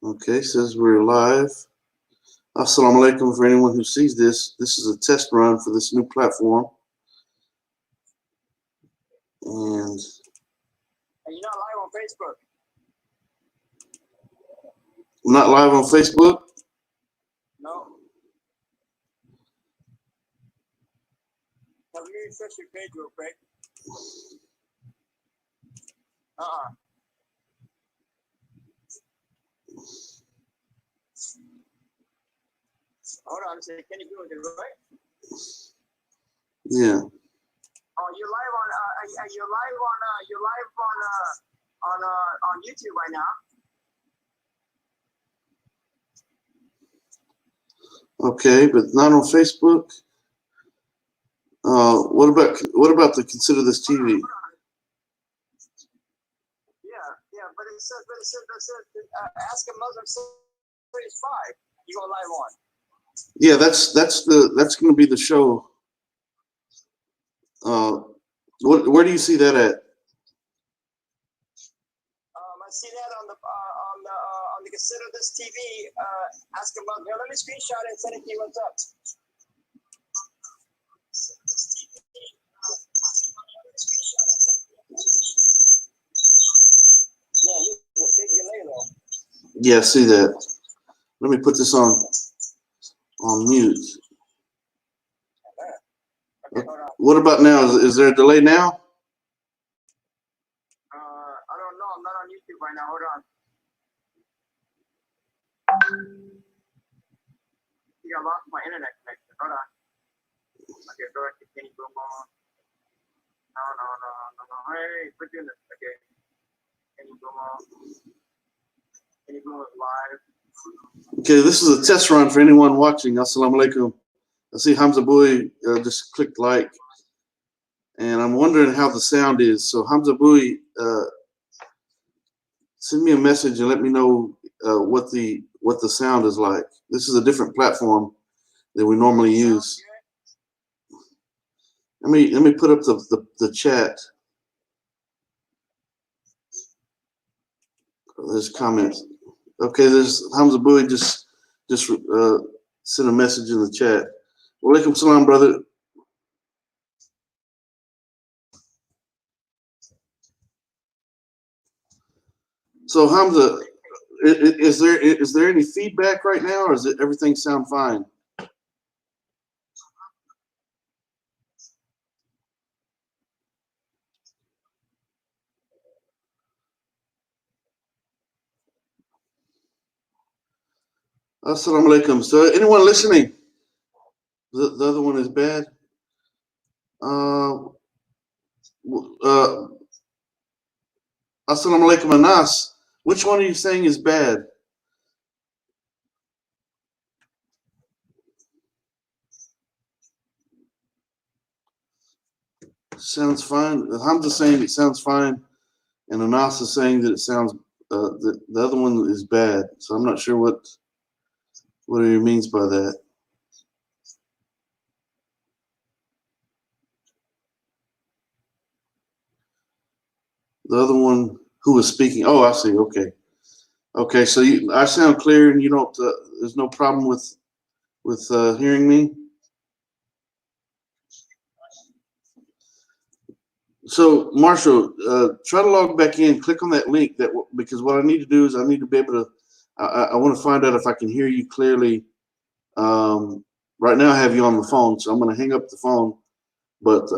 Okay, says we're live. Assalamu alaikum for anyone who sees this. This is a test run for this new platform. And you're not live on Facebook. I'm not live on Facebook? No. Let me refresh your page real quick. Hold on a second. Can you do it right? Yeah. Oh, you're live on. You're live on YouTube right now. Okay, but not on Facebook. What about the Consider This TV? Hold on. Yeah, but it says Ask a Muslim Series 5. You go live on. Yeah, that's going to be the show. Where do you see that at? I see that on the Consider This TV. Ask a Muslim. Here, let me screenshot it and send it to you. What's up? Yeah, you a big delay though. Yeah, I see that. Let me put this on mute. Okay, hold on. What about now? Is there a delay now? I don't know. I'm not on YouTube right now. Hold on. I think I lost my internet connection. Hold on. Okay, go ahead. Can you go on? No. Hey, quit doing this. Okay. Can you go on? Can you go live? Okay, this is a test run for anyone watching. Assalamu alaikum. I see Hamza Boy just clicked like, and I'm wondering how the sound is. So Hamza Boy, send me a message and let me know what the sound is like. This is a different platform than we normally use. Let me put up the chat. There's comments. Okay, there's Hamza Boy just sent a message in the chat. Walaikum salam, brother. So Hamza, is there any feedback right now, or is it everything sound fine? Assalamu alaikum. So anyone listening? The other one is bad. Assalamu alaikum, Anas. Which one are you saying is bad? Sounds fine. Hamza saying it sounds fine, and Anas is saying that it sounds the other one is bad. So I'm not sure what he means by that. The other one who was speaking. Oh, I see. Okay. Okay. So I sound clear, and you don't. There's no problem with hearing me. So Marshall, try to log back in. Click on that link because what I need to do is I need to be able to. I want to find out if I can hear you clearly. Right now I have you on the phone, so I'm going to hang up the phone. But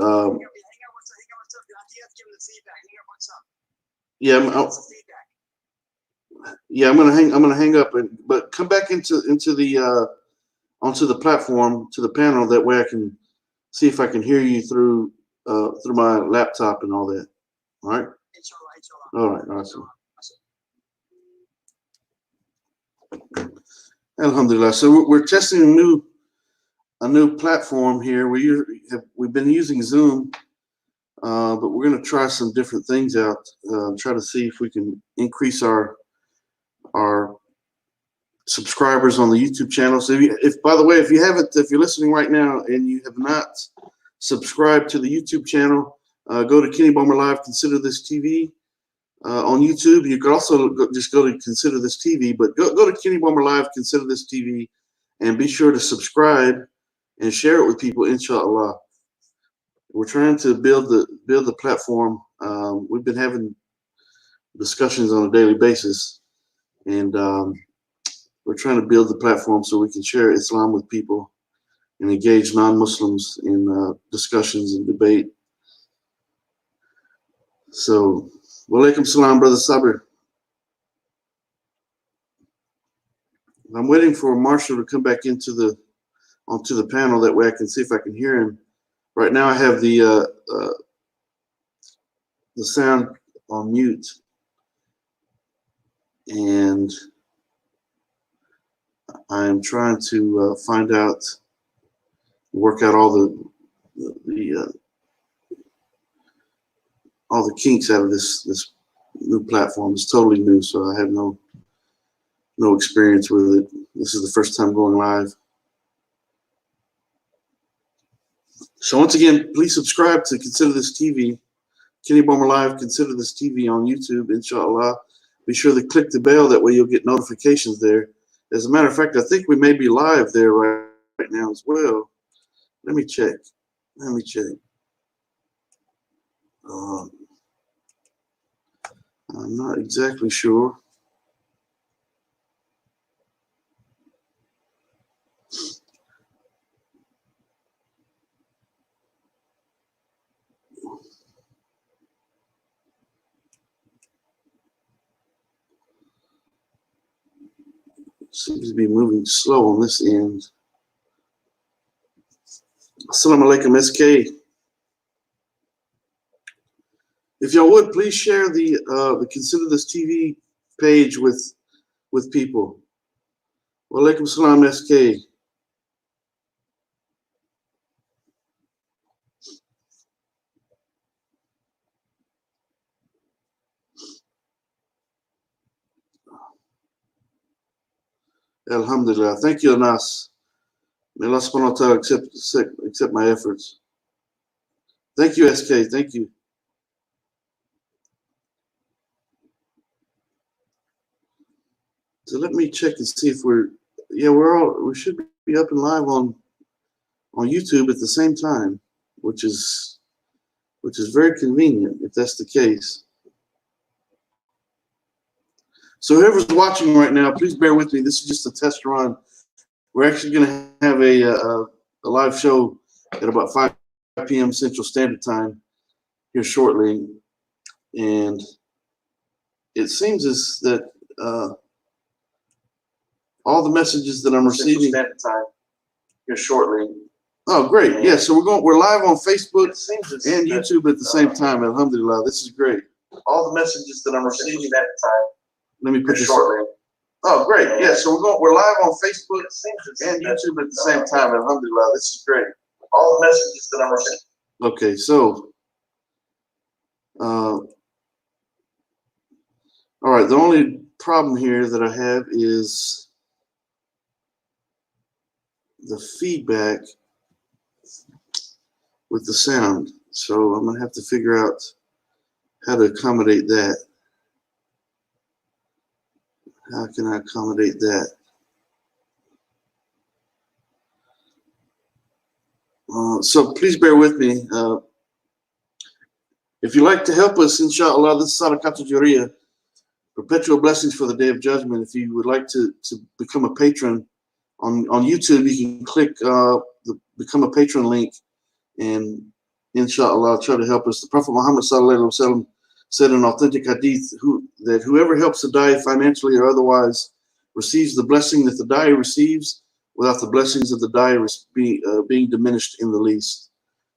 yeah, I'm going to hang up, but come back into the onto the platform, to the panel. That way I can see if I can hear you through my laptop and all that. All right. All right. Awesome. Alhamdulillah. So we're testing a new platform here. We've been using Zoom, but we're going to try some different things out. Try to see if we can increase our subscribers on the YouTube channel. So if by the way, if you're listening right now and you have not subscribed to the YouTube channel, go to Kenny Bomer Live. Consider This TV. on YouTube. You could also just go to Consider This TV, but go to Kenny Bomer Live, Consider This TV, and be sure to subscribe and share it with people, inshallah. We're trying to build the platform. We've been having discussions on a daily basis, and we're trying to build the platform so we can share Islam with people and engage non-Muslims in discussions and debate. So, walaikum salam, Brother Sabir. I'm waiting for Marshall to come back onto the panel. That way I can see if I can hear him. Right now I have the sound on mute, and I'm trying to work out all the kinks out of this new platform. It's totally new, so I have no experience with it. This is the first time going live. So once again, please subscribe to Consider This TV, Kenny Bomer Live, Consider This TV on YouTube, inshallah. Be sure to click the bell, that way you'll get notifications there. As a matter of fact, I think we may be live there right now as well. Let me check. I'm not exactly sure. Seems to be moving slow on this end. Assalamu alaikum, SK. If y'all would, please share the Consider This TV page with people. Wa alaikum salam, SK. Alhamdulillah. Thank you, Anas. May Allah subhanahu wa ta'ala accept my efforts. Thank you, SK. Thank you. So let me check and see if we should be up and live on YouTube at the same time, which is very convenient if that's the case. So whoever's watching right now, please bear with me. This is just a test run. We're actually going to have a live show at about 5 p.m. Central Standard Time here shortly, and it seems as that all the messages that I'm receiving Standard Time here shortly. Oh, great! Yeah, so we're live on Facebook and YouTube at the same time. Alhamdulillah, this is great. All the messages that I'm receiving at the time. Let me put this shortly. Oh, great! Yeah, so we're live on Facebook and YouTube at the same time. Alhamdulillah, this is great. All the messages that I'm receiving. Okay, so all right. The only problem here that I have is the feedback with the sound. So I'm gonna have to figure out how to accommodate that. How can I accommodate that? So please bear with me. If you'd like to help us, inshallah, this is Sadaqat Jariyah, perpetual blessings for the Day of Judgment. If you would like to become a patron on YouTube, you can click the Become a Patron link, and inshallah, try to help us. The Prophet Muhammad sallallahu alaihi wasallam said in authentic hadith that whoever helps the da'i financially or otherwise receives the blessing that the da'i receives, without the blessings of the da'i being diminished in the least.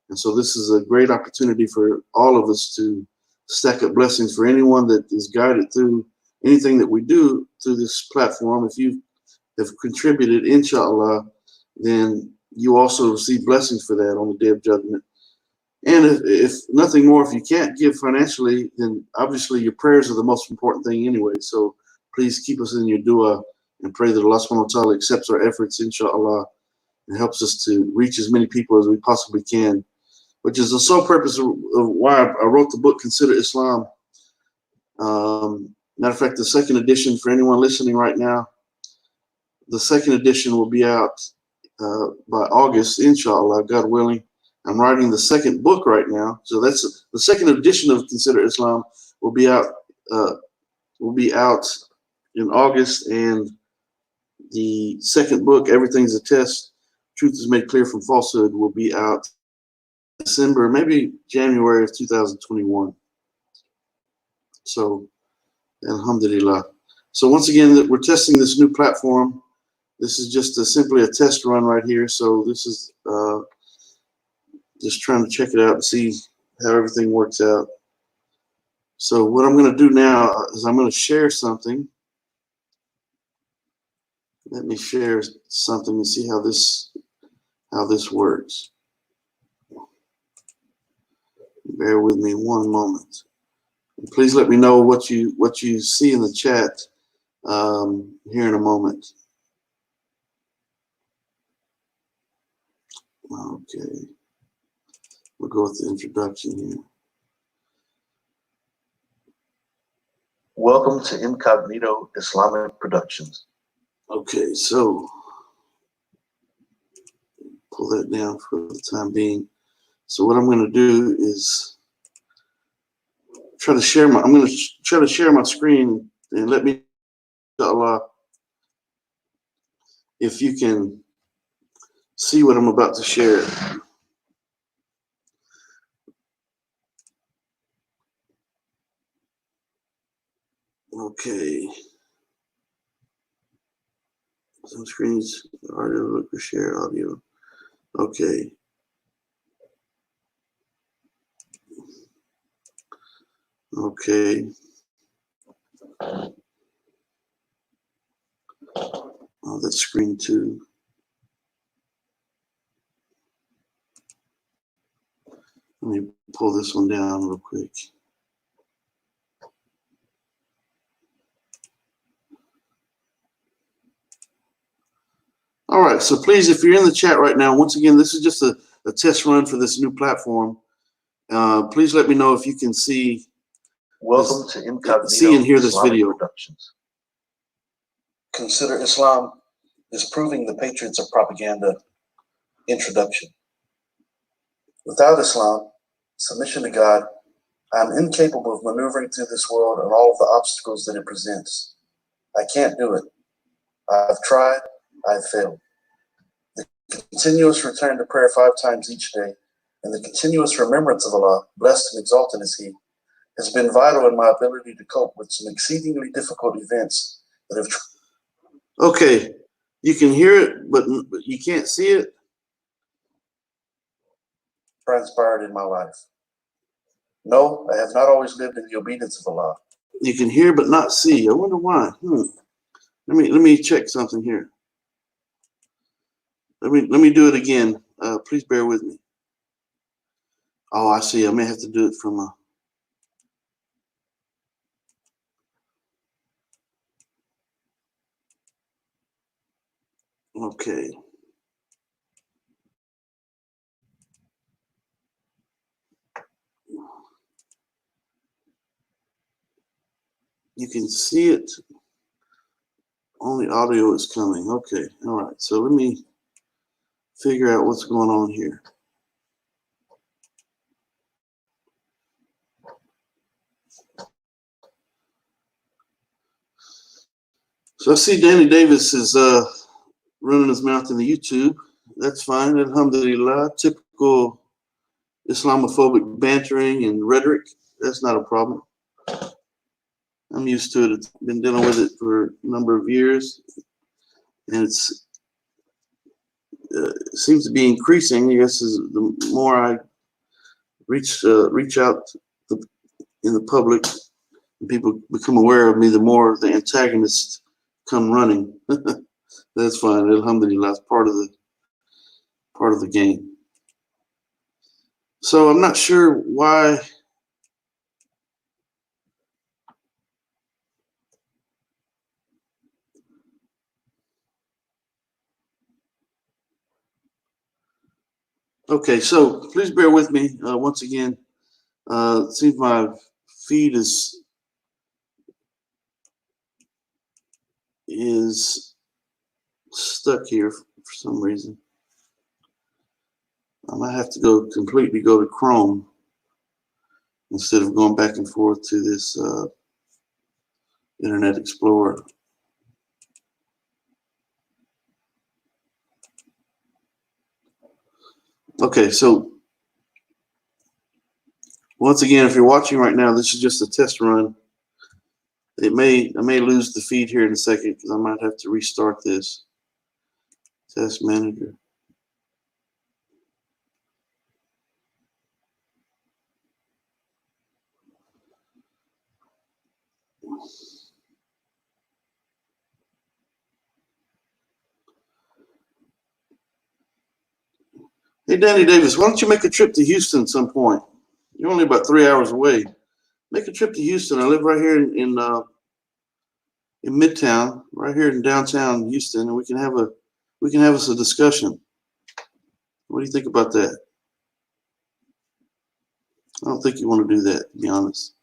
And so this is a great opportunity for all of us to stack up blessings for anyone that is guided through anything that we do through this platform. If you have contributed, inshallah, then you also receive blessings for that on the Day of Judgment. And if nothing more, if you can't give financially, then obviously your prayers are the most important thing anyway. So please keep us in your dua and pray that Allah subhanahu wa ta'ala accepts our efforts, inshallah, and helps us to reach as many people as we possibly can, which is the sole purpose of why I wrote the book, Consider Islam. Matter of fact, the second edition, for anyone listening right now, the second edition will be out by August, inshallah, God willing. I'm writing the second book right now, so that's the second edition of Consider Islam will be out in August, and the second book, Everything's a Test, Truth is Made Clear from Falsehood, will be out December, maybe January of 2021. So, alhamdulillah. So once again, we're testing this new platform. This is just simply a test run right here. So this is just trying to check it out and see how everything works out. So what I'm going to do now is I'm going to share something. Let me share something and see how this works. Bear with me one moment. Please let me know what you see in the chat here in a moment. Okay, we'll go with the introduction here. Welcome to Incognito Islamic Productions. Okay, so pull that down for the time being. So what I'm going to do is try to share my. I'm going to try to share my screen and let me, inshallah, if you can see what I'm about to share. Okay. Some screens, audio, look or share audio. Okay. Okay. Oh, that's screen 2. Let me pull this one down real quick. All right, so please, if you're in the chat right now, once again, this is just a test run for this new platform. Please let me know if you can see. Welcome to Incognito See and hear this Islamic video. Productions. Consider Islam is proving the patriots of propaganda. Introduction. Without Islam, submission to God, I am incapable of maneuvering through this world and all of the obstacles that it presents. I can't do it. I've tried, I've failed. The continuous return to prayer 5 times each day and the continuous remembrance of Allah, blessed and exalted is He, has been vital in my ability to cope with some exceedingly difficult events that have Okay, you can hear it, but you can't see it. transpired in my life. No, I have not always lived in the obedience of Allah. You can hear but not see. I wonder why. Let me check something here. Let me do it again. Please bear with me. Oh, I see. I may have to do it from a. Okay. You can see it. Only audio is coming. Okay. All right. So let me figure out what's going on here. So I see Danny Davis is running his mouth in the YouTube. That's fine. Alhamdulillah. Typical Islamophobic bantering and rhetoric. That's not a problem. I'm used to it. I've been dealing with it for a number of years, and it seems to be increasing. I guess as the more I reach out in the public, and people become aware of me, the more the antagonists come running. That's fine. Alhamdulillah, it's part of the game. So I'm not sure why. Okay, so please bear with me once again. It seems my feed is is stuck here for some reason. I might have to go to Chrome instead of going back and forth to this Internet Explorer. Okay, so once again, if you're watching right now, this is just a test run. I may lose the feed here in a second because I might have to restart this test manager. Hey, Danny Davis, why don't you make a trip to Houston at some point? You're only about 3 hours away. Make a trip to Houston. I live right here in Midtown, right here in downtown Houston, and we can have us a discussion. What do you think about that? I don't think you want to do that, to be honest.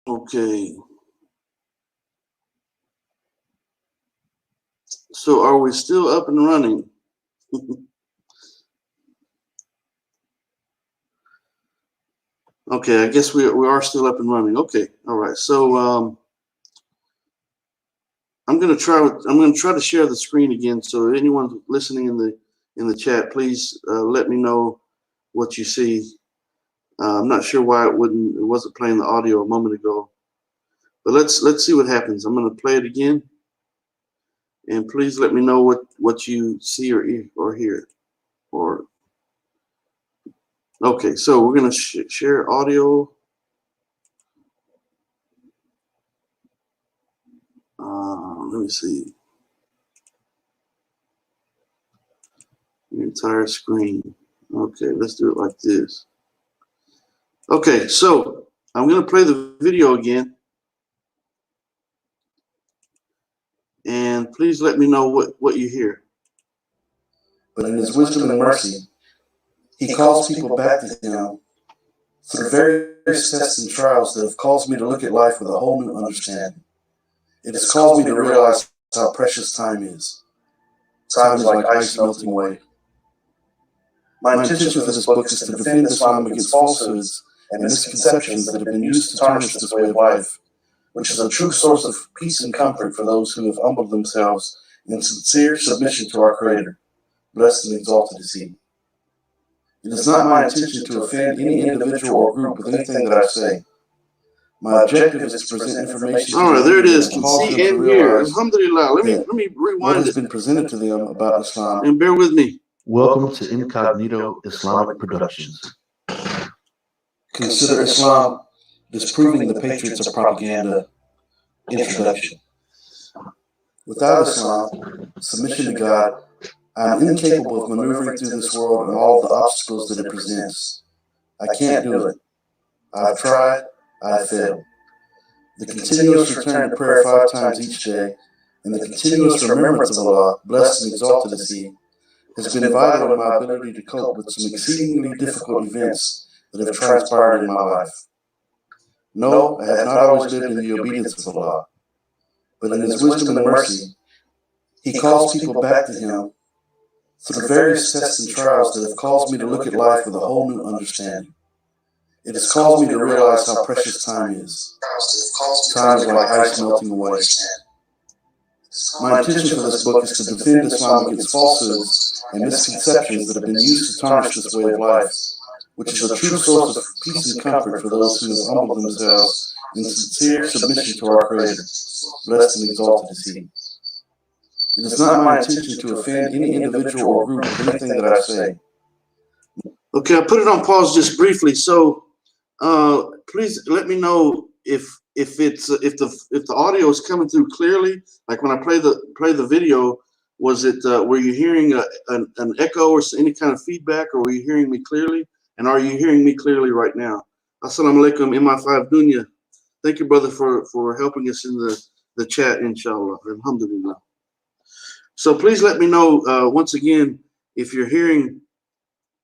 Okay. So are we still up and running? Okay, I guess we are still up and running. Okay, all right. So I'm gonna try to share the screen again. So anyone listening in the chat, please let me know what you see. I'm not sure why it wasn't playing the audio a moment ago, but let's see what happens. I'm gonna play it again, and please let me know what you see or hear. Or okay, so we're gonna share audio. Let me see. The entire screen. Okay, let's do it like this. Okay, so I'm going to play the video again. And please let me know what you hear. But in his wisdom and mercy, he calls people back to him through various tests and trials that have caused me to look at life with a whole new understanding. It has caused me to realize how precious time is. Time is like ice melting away. My intention for this book is to defend Islam against falsehoods and misconceptions that have been used to tarnish this way of life, which is a true source of peace and comfort for those who have humbled themselves in sincere submission to our Creator. Blessed and exalted is He. It is not my intention to offend any individual or group with anything that I say. My objective is to present information. All right, there it is. Can see and hear. Alhamdulillah. Let me rewind what has been presented to them about Islam. And bear with me. Welcome to Incognito Islamic Productions. Consider Islam disproving the patriots of propaganda. Introduction. Without Islam, submission to God, I am incapable of maneuvering through this world and all the obstacles that it presents. I can't do it. I've tried, I've failed. The continuous return to prayer 5 times each day and the continuous remembrance of Allah, blessed and exalted is He, has been vital in my ability to cope with some exceedingly difficult events that have transpired in my life. No, I have not always lived in the obedience of Allah, but in His wisdom and mercy, He calls people back to Him through various tests and trials that have caused me to look at life with a whole new understanding. It has caused me to realize how precious time is. Time is like ice melting away. My intention for this book is to defend Islam against falsehoods and misconceptions that have been used to tarnish this way of life, which is a true source of peace and comfort for those who have humbled themselves in sincere submission to our Creator, blessed and exalted is He. It is not my intention to offend any individual or group with anything that I say. Okay, I put it on pause just briefly. So, please let me know if the audio is coming through clearly. Like when I play the video, was it were you hearing an echo or any kind of feedback, or were you hearing me clearly? And are you hearing me clearly right now? Assalamu alaikum, MI5 Dunya. Thank you, brother, for helping us in the chat, inshallah. Alhamdulillah. So please let me know once again if you're hearing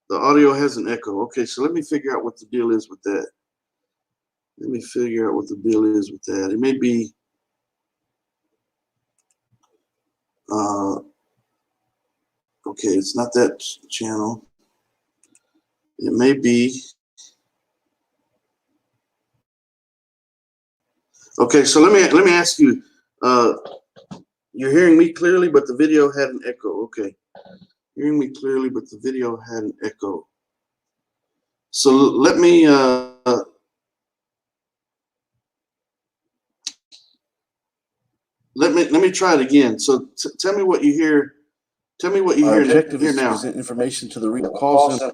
the audio has an echo. Okay, so let me figure out what the deal is with that. Let me figure out what the deal is with that. It may be okay, it's not that channel. It may be. Okay, so let me ask you. You're hearing me clearly, but the video had an echo. Okay, hearing me clearly, but the video had an echo. So let me try it again. So tell me what you hear. Tell me what you Our hear objective here is to now. present information to the reader. Calls in.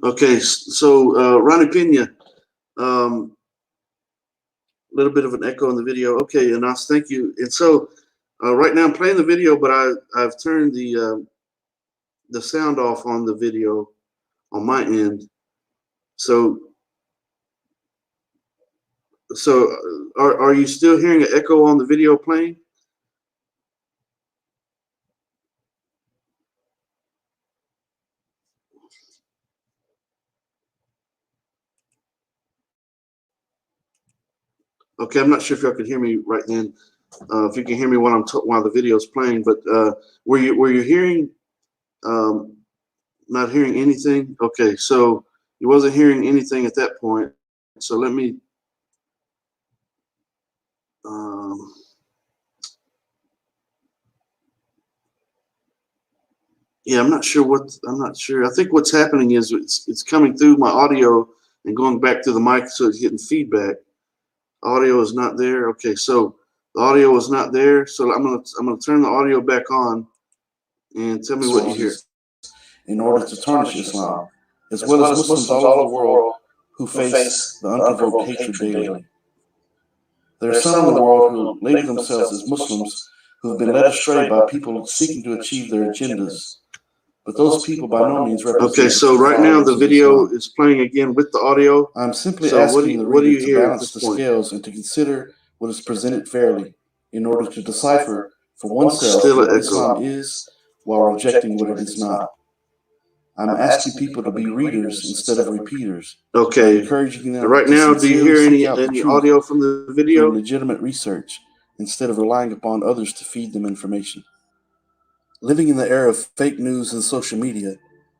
Okay, so Ronnie Pena, little bit of an echo in the video. Okay, Anas, thank you. And so right now I'm playing the video, but I've turned the sound off on the video on my end. So are you still hearing an echo on the video playing? Okay, I'm not sure if y'all can hear me right then. If you can hear me while the video is playing, but were you hearing? Not hearing anything. Okay, so you wasn't hearing anything at that point. So let me. Yeah, I'm not sure. I think what's happening is it's coming through my audio and going back to the mic, so it's getting feedback. Audio is not there. Okay, so the audio is not there. So I'm gonna turn the audio back on, and tell me what you hear. In order to tarnish Islam, as well as Muslims all over the world who face the unprovoked hatred daily. There are some in the world who label themselves as Muslims who have been led astray by people seeking to achieve their agendas. But those people by no means represent. Okay, so right now the video is playing again with the audio. I'm simply asking the reader to balance the scales and to consider what is presented fairly in order to decipher for oneself what Islam is while rejecting what it is not. I'm asking people to be readers instead of repeaters. Okay. Encouraging them right now, do you hear any audio from the video? Through legitimate research instead of relying upon others to feed them information. Living in the era of fake news and social media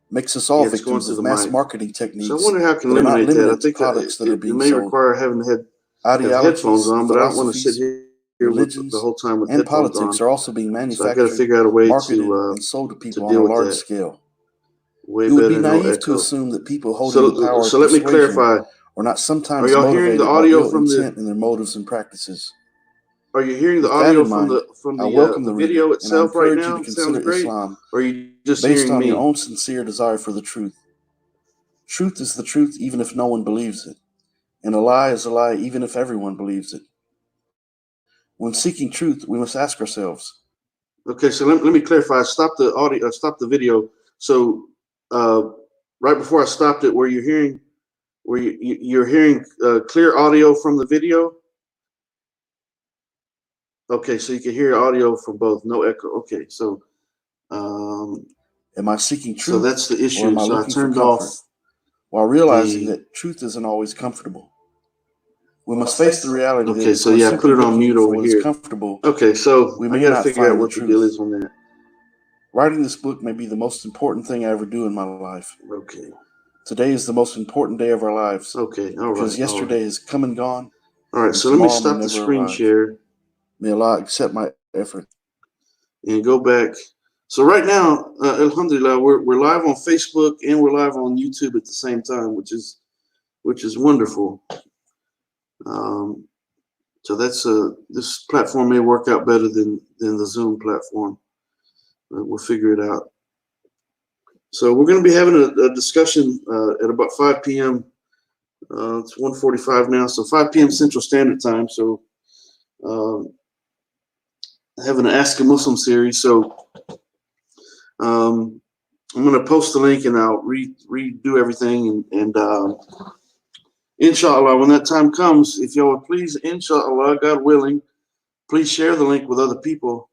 makes us all victims of mass marketing techniques. So I wonder how I can eliminate that. I think products that are being may sold. require having headphones on, but I don't want to sit here the whole time with headphones on. And politics are also being manufactured, so I got to figure out a way marketed, to and sold to people deal on a with large that. scale. Way it would be better, naive to assume that people holding the power so let me clarify. are not sometimes are y'all hearing the audio by from intent in their motives and practices. Are you hearing the With audio that in from mind, I welcome the the video reader, itself and I right encourage now? you to It sounds consider great. Islam Or are you just based hearing on me? your own sincere desire for the truth. Truth is the truth even if no one believes it, and a lie is a lie even if everyone believes it. When seeking truth, we must ask ourselves. Okay, so let me clarify. Stop the audio. Stop the video. So right before I stopped it, were you hearing? Were you're hearing clear audio from the video? Okay, so you can hear audio from both, no echo. Okay, so am I seeking truth? So that's the issue. Or am I so looking I turned for comfort, off while realizing that truth isn't always comfortable. We must face the reality that so yeah, put it on mute over here. Comfortable, okay, so we I may got to not figure out find what the the deal truth. is on that. Writing this book may be the most important thing I ever do in my life. Okay. Today is the most important day of our lives. Okay, all right. Because yesterday has come and gone. All right, so let me stop the screen share. May Allah accept my effort. And go back So right now, alhamdulillah, we're live on Facebook and we're live on YouTube at the same time, which is wonderful. So that's this platform may work out better than the Zoom platform. We'll figure it out. So we're going to be having a discussion at about 5 p.m. It's 1:45 now, so 5 p.m. Central Standard Time. So having an Ask a Muslim series. So I'm going to post the link and I'll redo everything. And inshallah, when that time comes, if y'all would please, inshallah, God willing, please share the link with other people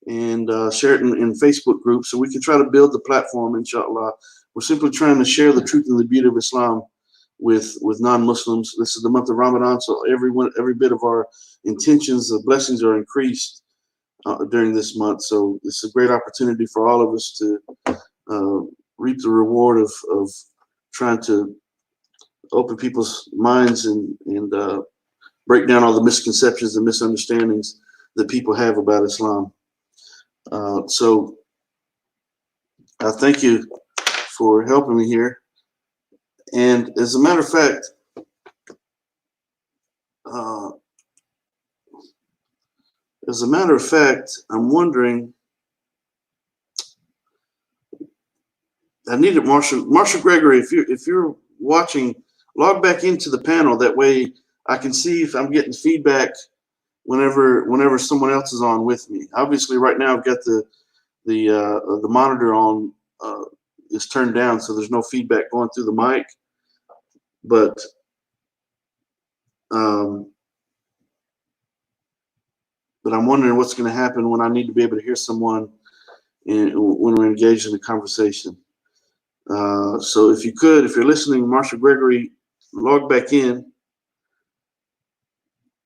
and share it in Facebook groups so we can try to build the platform, inshallah. We're simply trying to share the truth and the beauty of Islam with non-Muslims. This is the month of Ramadan, so every bit of our intentions, the blessings are increased during this month. So it's a great opportunity for all of us to reap the reward of trying to open people's minds and break down all the misconceptions and misunderstandings that people have about Islam. So I thank you for helping me here. And as a matter of fact, I'm wondering, I needed Marshall Gregory, if you're watching, log back into the panel. That way I can see if I'm getting feedback whenever someone else is on with me. Obviously right now I've got the monitor on is turned down, so there's no feedback going through the mic. But I'm wondering what's going to happen when I need to be able to hear someone when we're engaged in a conversation. So if you're listening, Marshall Gregory, log back in,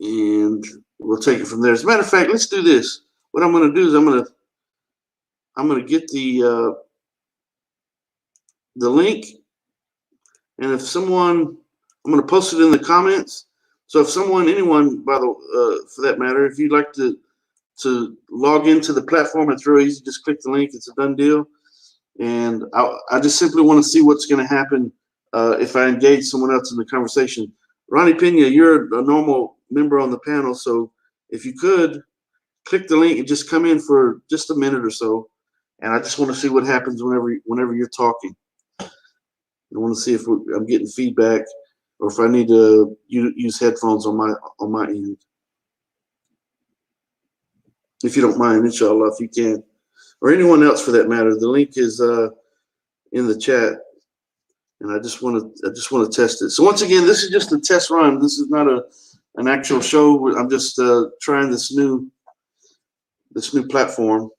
and we'll take it from there. As a matter of fact, let's do this. What I'm going to do is I'm going to get the link, and if someone, I'm going to post it in the comments. So if anyone, for that matter, if you'd like to log into the platform, it's real easy. Just click the link. It's a done deal. And I just simply want to see what's going to happen if I engage someone else in the conversation. Ronnie Pena, you're a normal member on the panel, so if you could click the link and just come in for just a minute or so, and I just want to see what happens whenever you're talking. I want to see if I'm getting feedback or if I need to use headphones on my end. If you don't mind, inshallah, if you can, or anyone else for that matter. The link is in the chat, and I just want to test it. So once again, this is just a test run. This is not an actual show. I'm just trying this new platform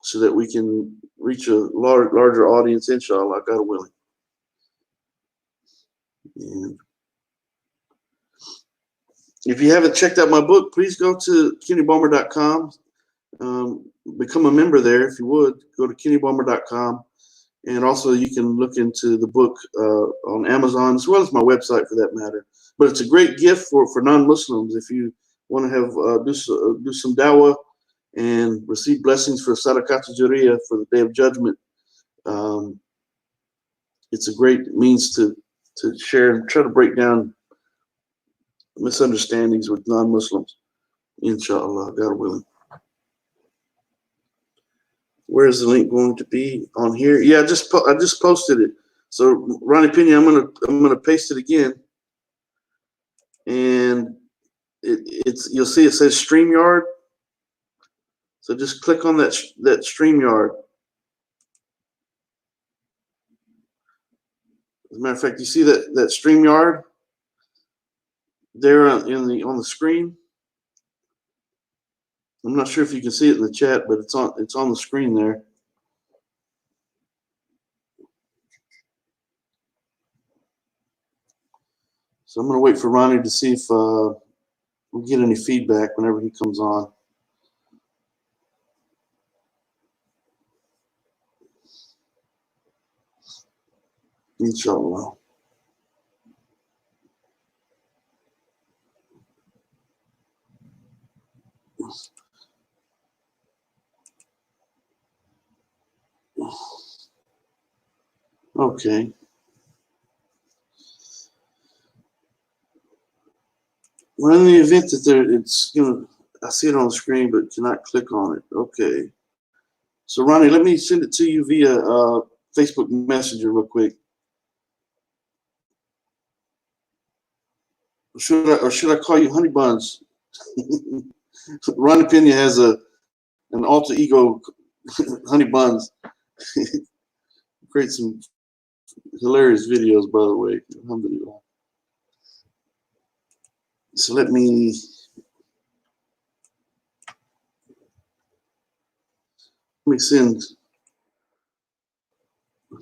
so that we can reach a larger audience, inshallah, God willing. And if you haven't checked out my book, please go to kennybomer.com. Become a member there if you would. Go to kennybomer.com. And also you can look into the book on Amazon, as well as my website for that matter. But it's a great gift for non-Muslims if you want to have do some dawah and receive blessings for Sadaqat Jariyah for the Day of Judgment. It's a great means to share and try to break down misunderstandings with non-Muslims, inshallah, God willing. Where is the link going to be? On here? Yeah, I just posted it. So Ronnie Pena, I'm gonna paste it again, and you'll see it says StreamYard. So just click on that StreamYard. As a matter of fact, you see that StreamYard there on the screen. I'm not sure if you can see it in the chat, but it's on the screen there. So I'm going to wait for Ronnie to see if we get any feedback whenever he comes on. Inshallah. Okay. Well, in the event that it's I see it on the screen, but cannot click on it. Okay. So Ronnie, let me send it to you via Facebook Messenger real quick. Or should I call you Honey Buns? Ronnie Pena has an alter ego, Honey Buns. Create some hilarious videos, by the way. Alhamdulillah. So let me send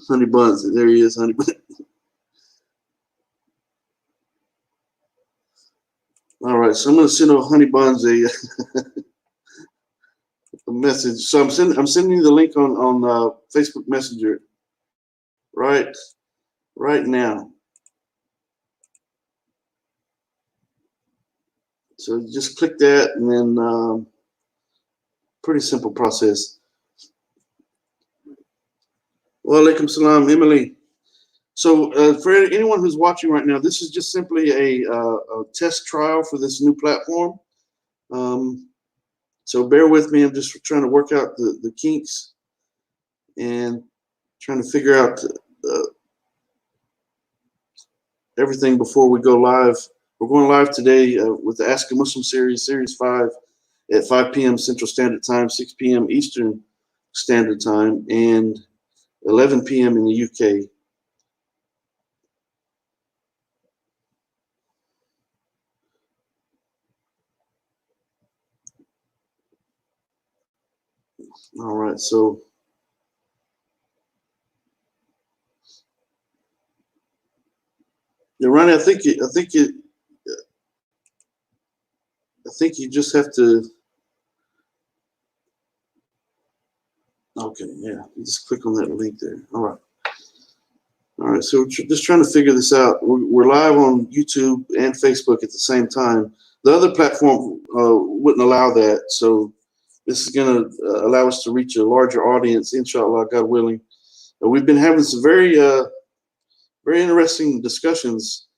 Honey Buns. There he is, Honey Buns. All right, so I'm going to send Honey Buns a message. So I'm sending you the link on Facebook Messenger right now. So just click that, and then pretty simple process. Wa alaikum salam, Emily. So for anyone who's watching right now, this is just simply a test trial for this new platform. So bear with me. I'm just trying to work out the kinks and trying to figure out everything before we go live. We're going live today with the Ask a Muslim series, Series 5, at 5 p.m. Central Standard Time, 6 p.m. Eastern Standard Time, and 11 p.m. in the UK. All right, so yeah, Ronnie, I think you just have to. Okay, yeah, just click on that link there. All right. So we're just trying to figure this out. We're live on YouTube and Facebook at the same time. The other platform wouldn't allow that, so this is going to allow us to reach a larger audience, inshallah, God willing. We've been having some very interesting discussions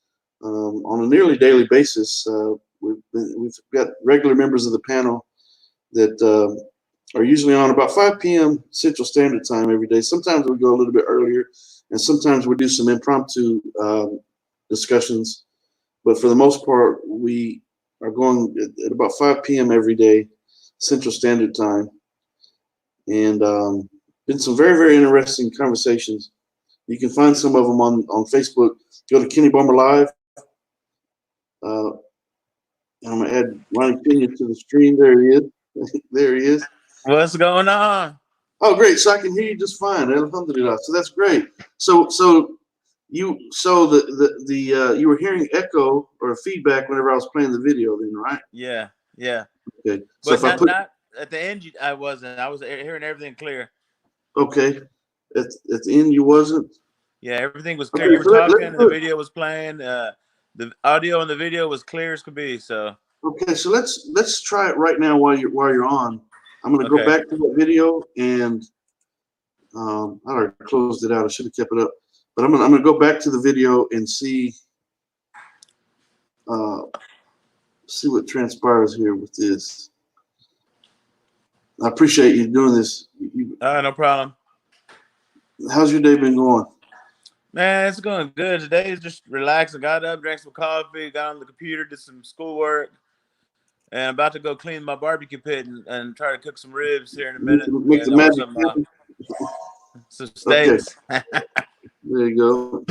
on a nearly daily basis. We've got regular members of the panel that are usually on about 5 p.m. Central Standard Time every day. Sometimes we go a little bit earlier, and sometimes we do some impromptu discussions. But for the most part, we are going at about 5 p.m. every day, Central Standard Time. And been some very, very interesting conversations. You can find some of them on Facebook. Go to Kenny Bomer Live. And I'm going to add Ronnie Pena to the stream. There he is. There he is. What's going on? Oh, great! So I can hear you just fine. Alhamdulillah. So that's great. So you you were hearing echo or feedback whenever I was playing the video, then, right? Yeah. Okay. So But not at the end. I wasn't. I was hearing everything clear. Okay. At the end, you wasn't. Yeah, everything was clear. Okay, You were talking, and the video was playing. The audio and the video was clear as could be. So. Okay, so let's try it right now while you're on. I'm going to go back to that video, and I already closed it out. I should have kept it up, but I'm gonna go back to the video and see what transpires here with this. I appreciate you doing this. No problem. How's your day been going? Man, it's going good. Today is just relaxed. I got up, drank some coffee, got on the computer, did some schoolwork. And I'm about to go clean my barbecue pit and try to cook some ribs here in a minute. Make the magic happen. Some steaks. Okay. There you go.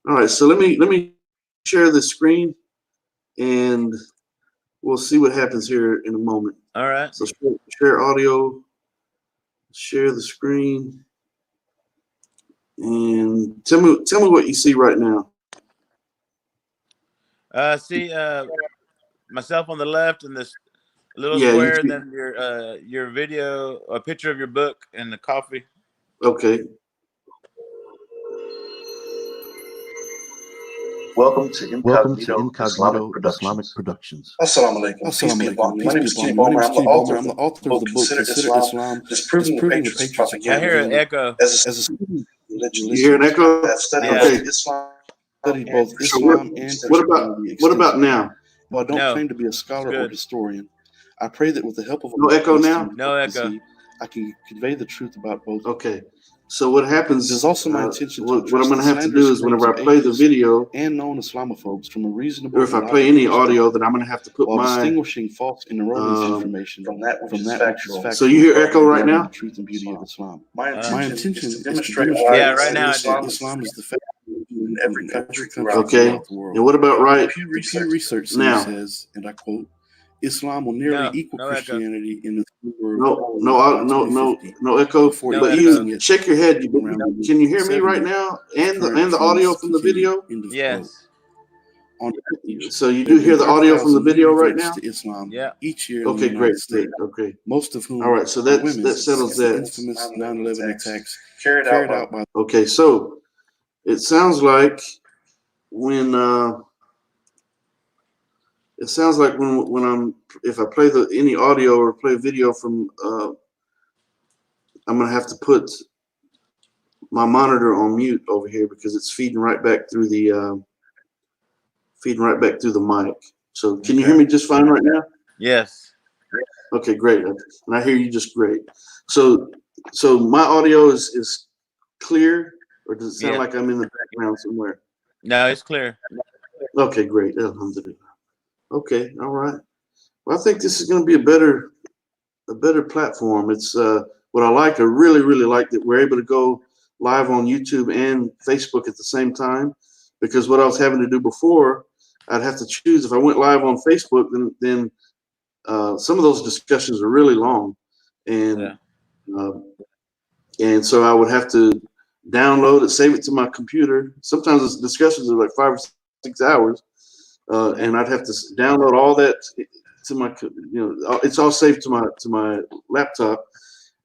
All right, so let me share the screen, and we'll see what happens here in a moment. All right. So share audio, share the screen, and tell me what you see right now. See myself on the left and this little square, and then your video, a picture of your book and the coffee. Okay. Welcome to Incognito Islamic Islamic Productions. Productions. Assalamu alaikum. Peace be upon you. My name is Kenny Bomer. I'm the author of the book Consider Islam, Disproving the Patriots' I Propaganda. hear an echo. As a student of religion, You hear an echo? I have studied Yeah. both Islam Studied both and Islam and What about now? While I don't No, claim to be a scholar or good. historian, I pray that with the help of No echo now? No echo. I can convey the truth about both. Okay. So what happens? It is also my intention to what I'm address going to the have to slanderous do is whenever I claims of play the atheists video, and known Islamophobes from a reasonable or if I and play logical any audio, perspective, then I'm going to have to put while my. distinguishing false and erroneous information from that which is which is factual. factual. So you hear echo right regarding now? the truth and beauty of Islam. My My intention intention is is to to demonstrate demonstrate why Yeah, right now I do. Islam is the fact in every country throughout Okay. throughout the world. And what about right? Pew The Pew Research Research Center Now. says, and I quote, Islam will nearly No, equal no echo. Christianity in the No echo. before But eclipsing you it check your head. around Can you hear me 70, right now? And current the audio trends from the continue. video. End of quote. Yes. On average, So you there do have hear been the audio from the 30,000 new video right converts now? to Islam Yeah. each year in Okay, the great, United great. States, Okay. most of whom All right. So are that women settles since the that. infamous 9/11 attacks carried out by Okay. So it sounds like when if I play any audio or play video from I'm gonna have to put my monitor on mute over here because it's feeding right back through the mic. So can you hear me just fine right now? Yes. Okay, great. And I hear you just great. So my audio is clear, or does it sound Yeah. like I'm in the background somewhere? No, it's clear. Okay, great. Alhamdulillah. Okay, all right. Well, I think this is going to be a better platform. It's what I like. I really like that we're able to go live on YouTube and Facebook at the same time, because what I was having to do before, I'd have to choose. If I went live on Facebook, then some of those discussions are really long, and and so I would have to download it, save it to my computer. Sometimes the discussions are like 5 or 6 hours, and I'd have to download all that to my, it's all saved to my laptop.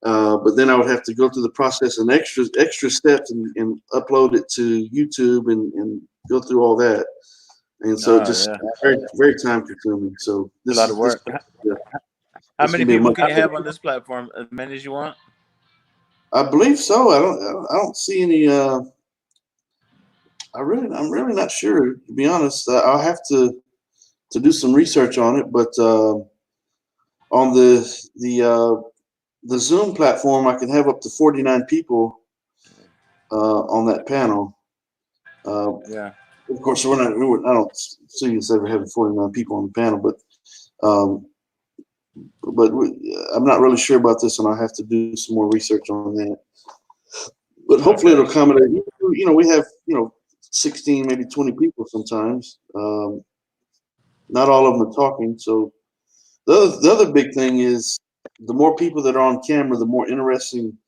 But then I would have to go through the process and extra steps and upload it to YouTube and go through all that. And so just very, very time consuming. So this a lot of work. How many people can you have on this platform? As many as you want? I believe so. I don't see any. I'm really not sure, to be honest. I'll have to do some research on it. But on the Zoom platform, I can have up to 49 people on that panel. Yeah. Of course, I don't see us ever having 49 people on the panel, but I'm not really sure about this, and I'll have to do some more research on that. But hopefully it'll accommodate. We have 16, maybe 20 people sometimes. Not all of them are talking. So the other big thing is the more people that are on camera, the more interesting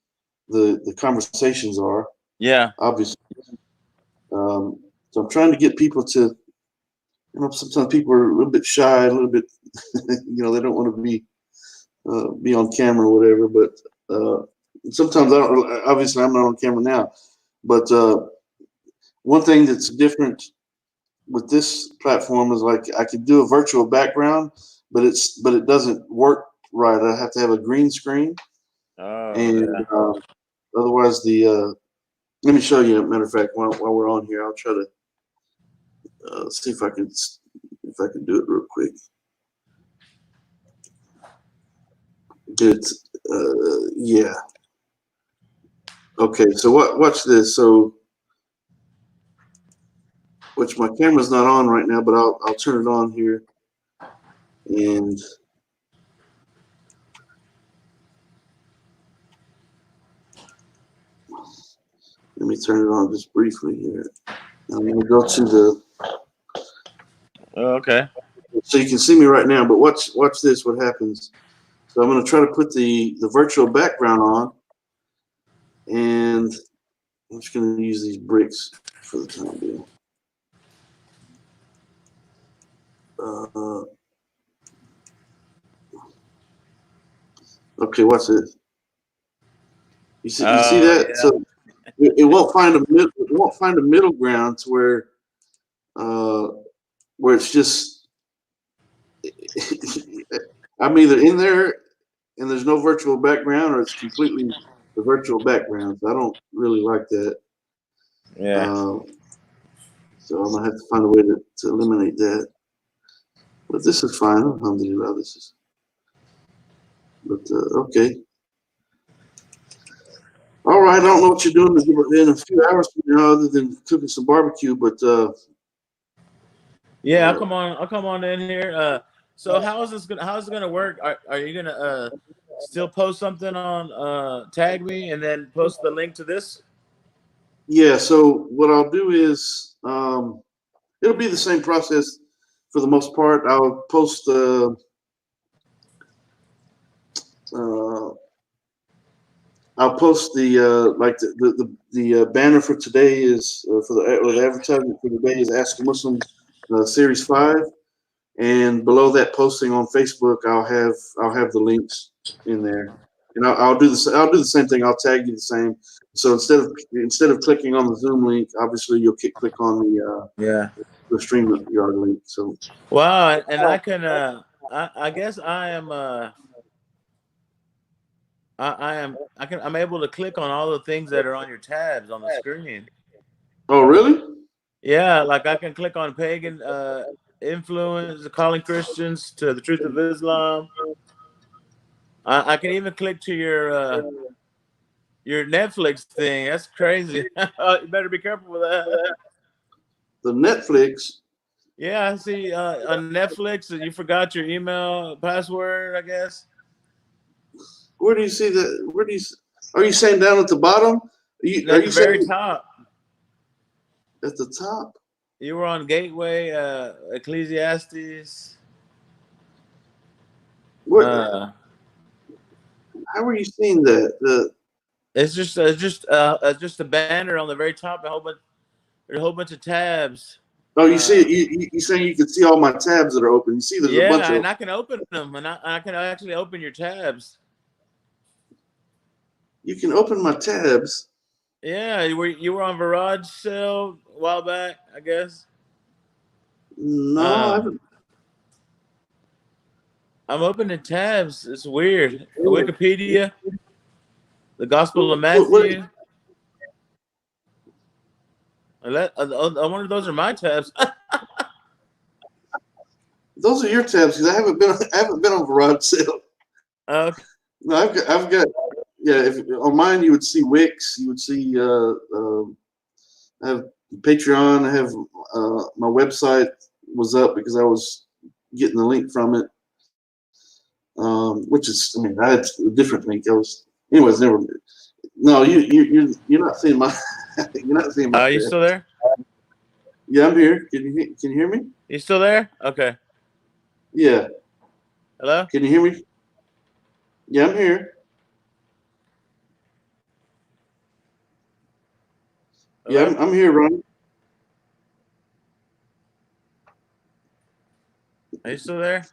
the conversations are. Yeah. Obviously. So I'm trying to get people to. Sometimes people are a little bit shy, a little bit. They don't want to be on camera or whatever. But sometimes I don't. Obviously, I'm not on camera now. But one thing that's different with this platform is like I could do a virtual background, but it doesn't work right. I have to have a green screen, otherwise let me show you. Matter of fact, while we're on here, I'll try to see if I can do it real quick. Good. Yeah. Okay. So watch this. So, which my camera's not on right now, but I'll turn it on here, and let me turn it on just briefly here. I'm going to go to the. Okay. So you can see me right now, but watch this. What happens? So I'm going to try to put the virtual background on, and I'm just going to use these bricks for the time being. Okay, watch this. You see that? Yeah. So it won't find a middle ground to where where it's just I'm either in there and there's no virtual background, or it's completely the virtual background. I don't really like that. Yeah. So I'm gonna have to find a way to eliminate that. But this is fine. Alhamdulillah, this is. But okay. All right. I don't know what you're doing in a few hours from now, other than cooking some barbecue. But yeah, I'll come on in here. So how's it gonna work? Are you gonna still post something on tag me and then post the link to this? yeah. So what I'll do is it'll be the same process for the most part. I'll post I'll post the like the banner for today is for the advertisement for today is Ask a Muslim Series 5, and below that posting on Facebook I'll have the links in there, and I'll do the same thing. I'll tag you the same. So instead of clicking on the Zoom link, obviously you'll click on the StreamYard link. So wow, and I can I guess I'm able to click on all the things that are on your tabs on the screen. oh really? Yeah, like I can click on pagan influence, calling Christians to the truth of Islam. I can even click to your Netflix thing. That's crazy. You better be careful with that. The Netflix. Yeah, I see on Netflix that you forgot your email password, I guess. Where do you see that? Are you saying down at the bottom? Are you At the very saying top. at the top? You were on Gateway, Ecclesiastes. What? How are you seeing that? It's just a banner on the very top. There's a whole bunch of tabs. Oh, you see it. You saying you can see all my tabs that are open. You see, there's a bunch Yeah, of. and I can open them, and I can actually open your tabs. You can open my tabs. Yeah, you were on Garage Sale a while back, I guess. No, I haven't. I'm opening tabs. It's weird. Wikipedia, the Gospel of Matthew. I wonder if those are my tabs. Those are your tabs because I haven't been on Garage Sale. Okay. No, I've got. Yeah, if on mine you would see Wix. You would see. I have Patreon. I have my website was up because I was getting the link from it. Which is, I mean, I had a different link. Anyways, never. No, you're not seeing my. You're not seeing my. Are you still there? Yeah, I'm here. Can you hear me? You still there? Okay. Yeah. Hello? Can you hear me? Yeah, I'm here. Hello? Yeah, I'm here, Ron. Are you still there?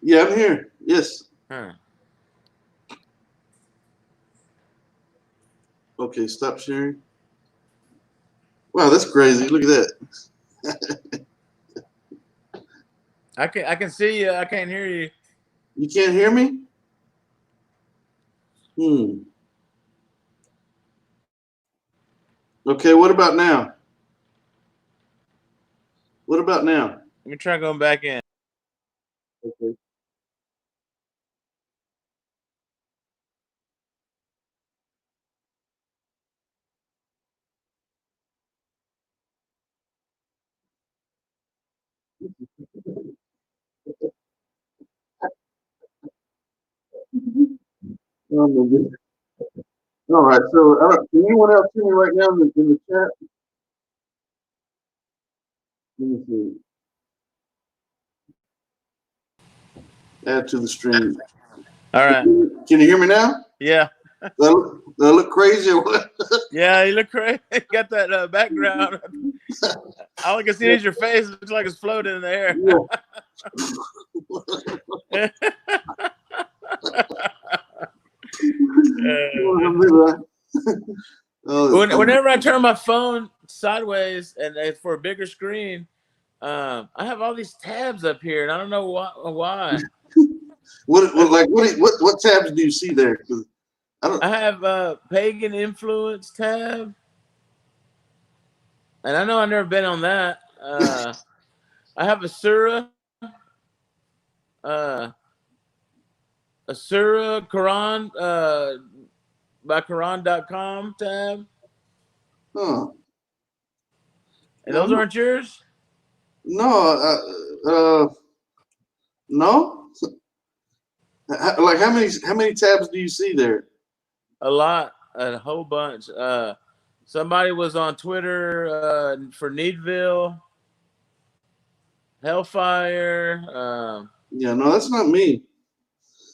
Yeah, I'm here. Yes. Huh. Okay, stop sharing. Wow, that's crazy. Look at that. I can see you. I can't hear you. You can't hear me? Okay, what about now? What about now? Let me try going back in. Okay. Oh, my goodness. All right, so can anyone else see me right now in the chat? Let me see. Add to the stream. All right. Can you hear me now? Yeah. Do I look crazy or what? Yeah, you look great. Got that background. All I can see is your face. It looks like it's floating in the air. Whenever I turn my phone sideways and it's for a bigger screen, I have all these tabs up here, and I don't know why. What tabs do you see there? 'Cause I have a pagan influence tab, and I know I've never been on that. I have a Surah Quran by Quran.com tab. Huh. And those aren't yours? No, no. Like how many tabs do you see there? A lot, a whole bunch. Somebody was on Twitter for Needville, Hellfire. Yeah, no, that's not me.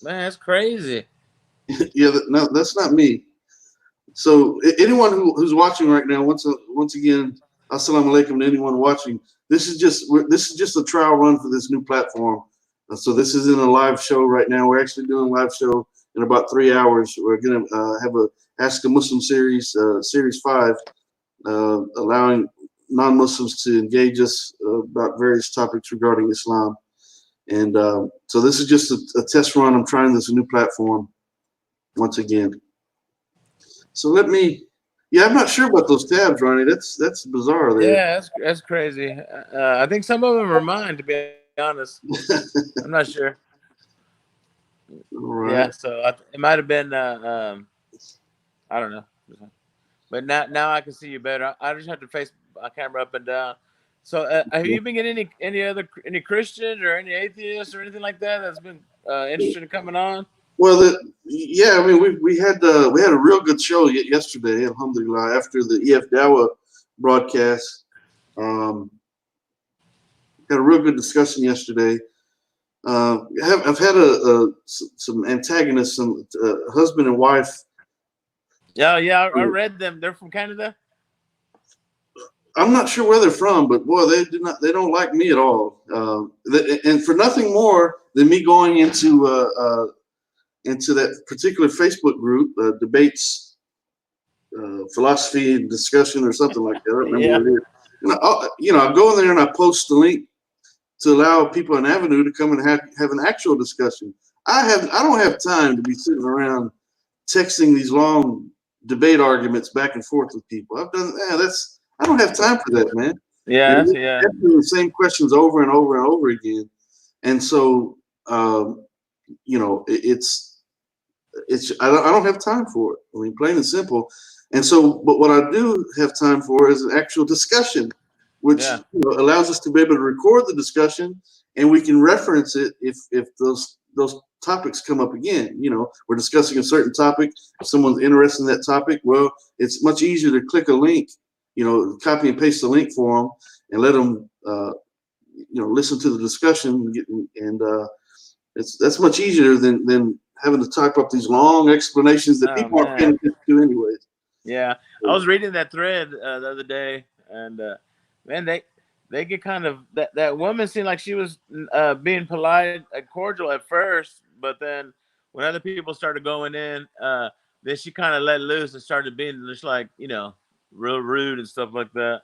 Man, that's crazy. Yeah, no, that's not me. So anyone who's watching right now, once again, assalamu alaikum to anyone watching. This is just a trial run for this new platform. So this isn't a live show right now. We're actually doing a live show in about 3 hours. We're gonna have a Ask a Muslim series, series 5, allowing non-Muslims to engage us about various topics regarding Islam. And so this is just a test run. I'm trying this new platform once again. So I'm not sure about those tabs, Ronnie. That's bizarre there. Yeah, that's crazy. I think some of them are mine, to be honest. I'm not sure. All right. Yeah, so it might have been. I don't know, but now I can see you better. I just have to face my camera up and down. So have you been getting any Christians or any atheists or anything like that that's been interested in coming on? Well, yeah, I mean, we had a real good show yesterday, alhamdulillah, after the EF Dawa broadcast. Had a real good discussion yesterday. I've had some antagonists, some husband and wife. Yeah, I read them. They're from Canada. I'm not sure where they're from, but boy, they don't like me at all. And for nothing more than me going into that particular Facebook group, debates, philosophy and discussion or something like that. I don't remember what it is. I go in there and I post the link to allow people an avenue to come and have an actual discussion. I don't have time to be sitting around texting these long debate arguments back and forth with people. I don't have time for that, man. Yeah. Asking the same questions over and over and over again. And so, it's I don't have time for it. I mean, plain and simple. And so, but what I do have time for is an actual discussion, which allows us to be able to record the discussion, and we can reference it if those topics come up again. We're discussing a certain topic. If someone's interested in that topic, well, it's much easier to click a link, copy and paste the link for them and let them, listen to the discussion. And that's much easier than having to type up these long explanations that people aren't paying attention to anyways. Yeah, I was reading that thread the other day, and man, they get kind of that woman seemed like she was being polite and cordial at first, but then when other people started going in, then she kind of let loose and started being just like real rude and stuff like that.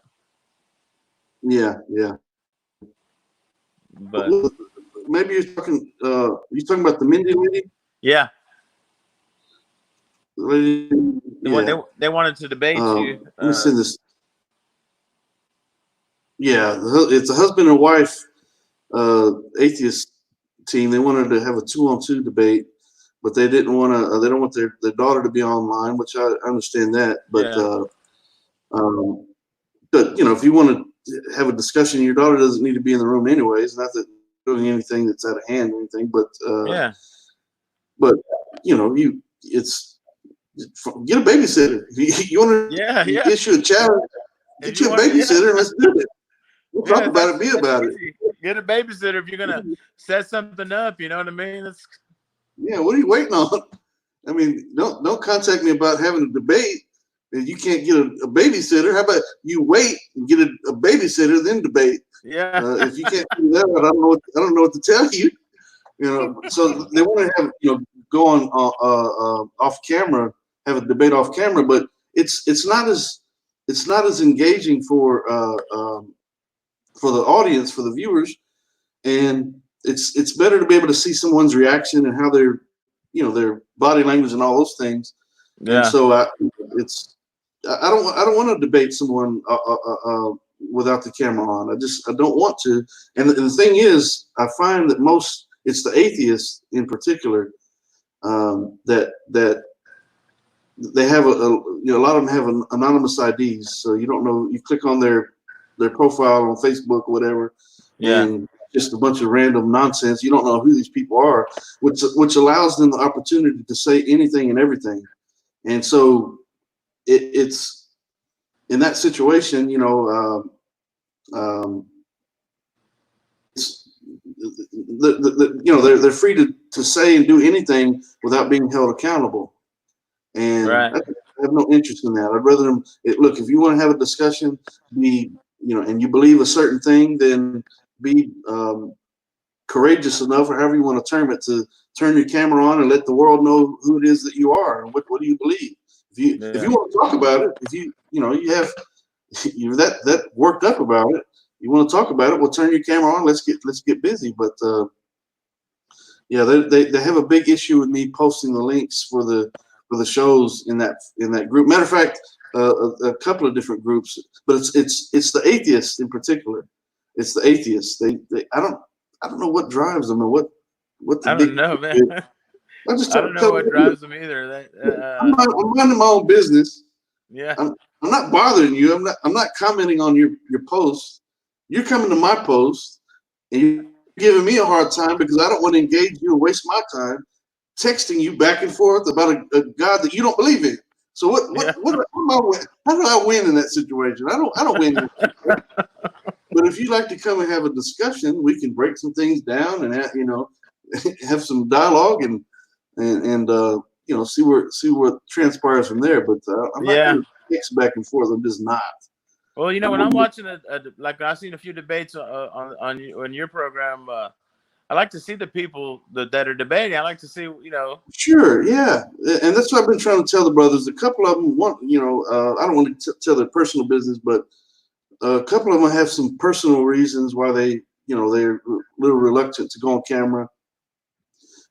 Yeah. But maybe you're talking about the Mindy lady. Yeah. Yeah. They wanted to debate you. Let me send this. Yeah, it's a husband and wife atheist team. They wanted to have a 2-on-2 debate, but they didn't want to. They don't want their daughter to be online, which I understand that. But if you want to have a discussion, your daughter doesn't need to be in the room anyways. Not that doing anything that's out of hand or anything, but But it's get a babysitter. You want to issue a challenge? Get you a babysitter and let's do it. We'll talk about it. Be about it. Get a babysitter if you're gonna set something up. You know what I mean? What are you waiting on? I mean, don't contact me about having a debate and you can't get a babysitter. How about you wait and get a babysitter then debate? Yeah. If you can't do that, I don't know what to tell you. So they want to have go on off camera, have a debate off camera, but it's not as engaging for for the audience, for the viewers, and it's better to be able to see someone's reaction and how they're, their body language and all those things. Yeah. And so I don't want to debate someone without the camera on. I don't want to. And the thing is, I find that it's the atheists in particular that they have a lot of them have anonymous IDs, so you don't know. You click on their profile on Facebook or whatever, and just a bunch of random nonsense. You don't know who these people are, which allows them the opportunity to say anything and everything. And so it's in that situation, it's they're free to say and do anything without being held accountable. And Right. I have no interest in that. I'd rather them look, if you want to have a discussion, and you believe a certain thing, then be courageous enough, or however you want to term it, to turn your camera on and let the world know who it is that you are and what do you believe. If you want to talk about it, if you're that worked up about it, you want to talk about it, well, turn your camera on. Let's get busy. But they have a big issue with me posting the links for the shows in that group. Matter of fact, a couple of different groups, but it's the atheists in particular. It's the atheists. I don't know what drives them or what the I don't know, man. I don't know what drives them either. I'm minding my own business. Yeah. I'm not bothering you. I'm not commenting on your post. You're coming to my post and you're giving me a hard time because I don't want to engage you and waste my time texting you back and forth about a God that you don't believe in. So what am I win? How do I win in that situation? I don't win. But if you'd like to come and have a discussion, we can break some things down and have some dialogue and see what transpires from there. But I'm not going to text back and forth. I'm just not. Well, when I'm watching like I've seen a few debates on your program. I like to see the people that are debating. I like to see, Sure, yeah, and that's what I've been trying to tell the brothers. A couple of them want, I don't want to tell their personal business, but a couple of them have some personal reasons why they're a little reluctant to go on camera.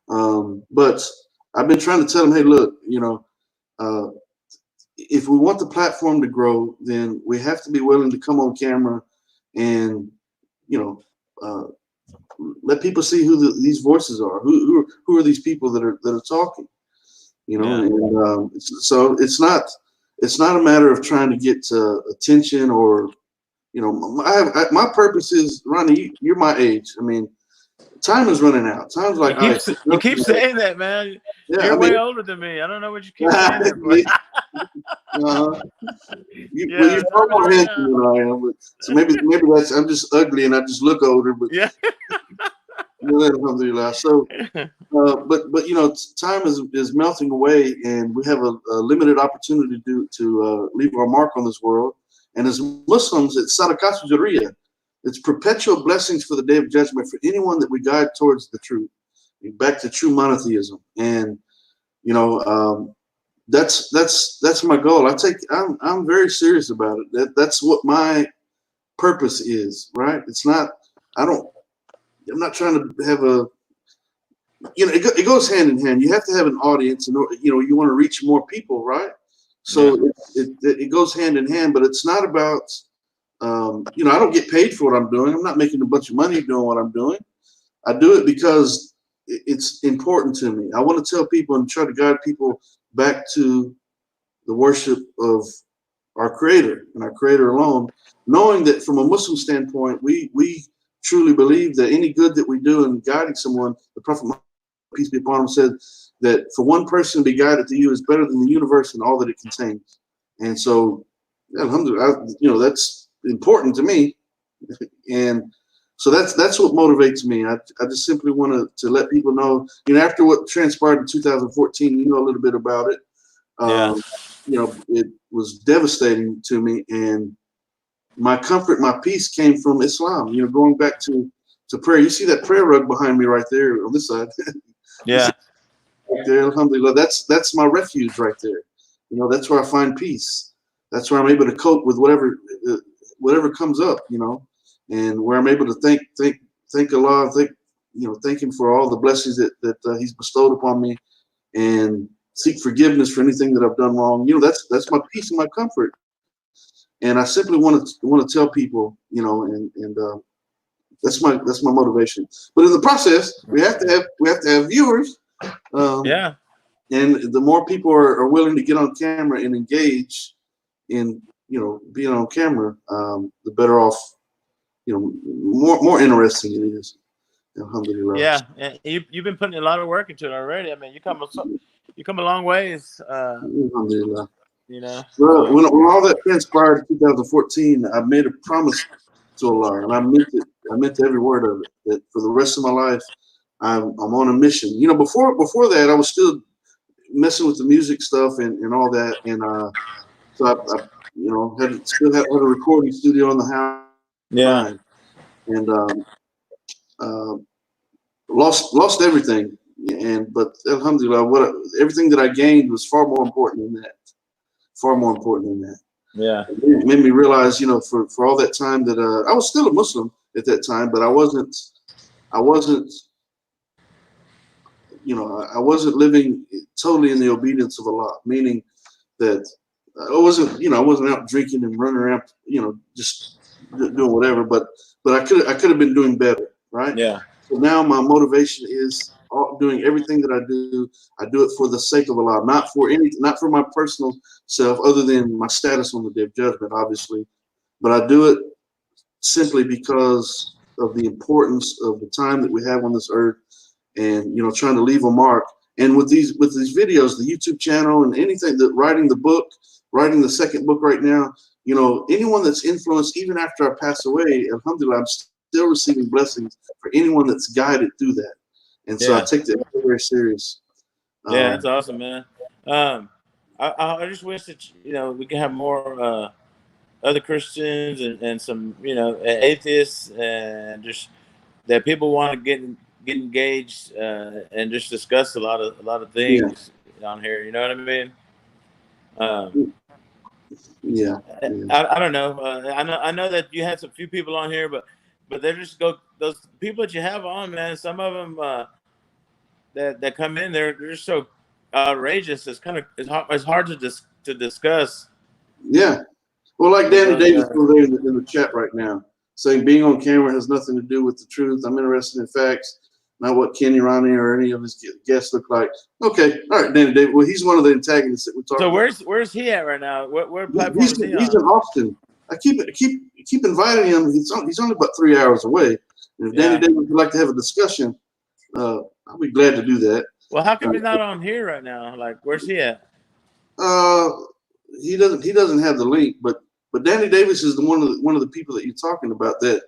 But I've been trying to tell them, hey, look, if we want the platform to grow, then we have to be willing to come on camera and, let people see who these voices are. Who are these people that are talking? And so it's not a matter of trying to get attention or, my purpose is, Ronnie, you're my age. I mean, time is running out. Time's like you keep saying that, man. Yeah, you're way older than me. I don't know what you keep saying that for. You're far more handsome than I am. But, so maybe that's I'm just ugly and I just look older. But yeah. Alhamdulillah. So, but time is melting away, and we have a limited opportunity to leave our mark on this world. And as Muslims, it's sadaqatu jariyah. It's perpetual blessings for the day of judgment for anyone that we guide towards the truth, back to true monotheism. And that's my goal. I'm very serious about it. That's what my purpose is, right? It's not. I'm not trying to have it goes hand in hand. You have to have an audience, and you want to reach more people, right? So it goes hand in hand, but it's not about. I don't get paid for what I'm doing. I'm not making a bunch of money doing what I'm doing. I do it because it's important to me. I want to tell people and try to guide people back to the worship of our Creator and our Creator alone, knowing that from a Muslim standpoint, we truly believe that any good that we do in guiding someone, the Prophet Muhammad, peace be upon him, said that for one person to be guided to you is better than the universe and all that it contains. And so, alhamdulillah, that's important to me. And so that's what motivates me. I just simply want to let people know, after what transpired in 2014, a little bit about it. It was devastating to me, and my comfort, my peace came from Islam. Going back to prayer. You see that prayer rug behind me right there on this side. Yeah. Right there, alhamdulillah. That's my refuge right there. That's where I find peace. That's where I'm able to cope with whatever comes up. and where I'm able to thank Allah, thank Him for all the blessings that He's bestowed upon me, and seek forgiveness for anything that I've done wrong. That's my peace and my comfort. And I simply want to tell people, and that's my motivation. But in the process, we have to have viewers. Yeah. And the more people are willing to get on camera and engage in, being on camera, the better off, more interesting it is. Alhamdulillah. Yeah, and you've been putting a lot of work into it already. I mean, you come a long ways. Alhamdulillah. Well, when all that transpired in 2014, I made a promise to Allah, and I meant it. I meant every word of it. That for the rest of my life, I'm on a mission. Before that, I was still messing with the music stuff and all that, and so I still had a recording studio in the house. yeah, And lost everything. But Alhamdulillah, everything that I gained was far more important than that. Far more important than that. yeah, It made me realize, for all that time that I was still a Muslim at that time, but I wasn't, I wasn't living totally in the obedience of Allah, meaning that I wasn't out drinking and running around, just doing whatever, but I could have been doing better, right? yeah, So now my motivation is doing everything that I do it for the sake of Allah, not for my personal self, other than my status on the Day of Judgment, obviously. But I do it simply because of the importance of the time that we have on this earth, and trying to leave a mark. And with these videos, the YouTube channel, and anything, that writing the second book right now, anyone that's influenced, even after I pass away, alhamdulillah, I'm still receiving blessings for anyone that's guided through that. And so I take that very, very serious. Yeah, that's awesome, man. I just wish that we could have more other Christians and some atheists, and just that people want to get engaged and just discuss a lot of things on here. You know what I mean? Yeah. I don't know. I know that you had some few people on here, but they're just those people that you have on, man. Some of them that come in, they're just so outrageous. It's hard to discuss. Yeah. Well, like Danny Davis over there in the chat right now, saying being on camera has nothing to do with the truth. I'm interested in facts, not what Kenny Ronnie or any of his guests look like. Okay, all right, Danny Davis. Well, he's one of the antagonists that we're talking about. So where's he at right now? Where platform he's is he on? He's in Austin. I keep inviting him. He's only about 3 hours away. And if Danny Davis would like to have a discussion, I'll be glad to do that. Well, how come he's not on here right now? Like, where's he at? He doesn't have the link, but Danny Davis is one of the people that you're talking about that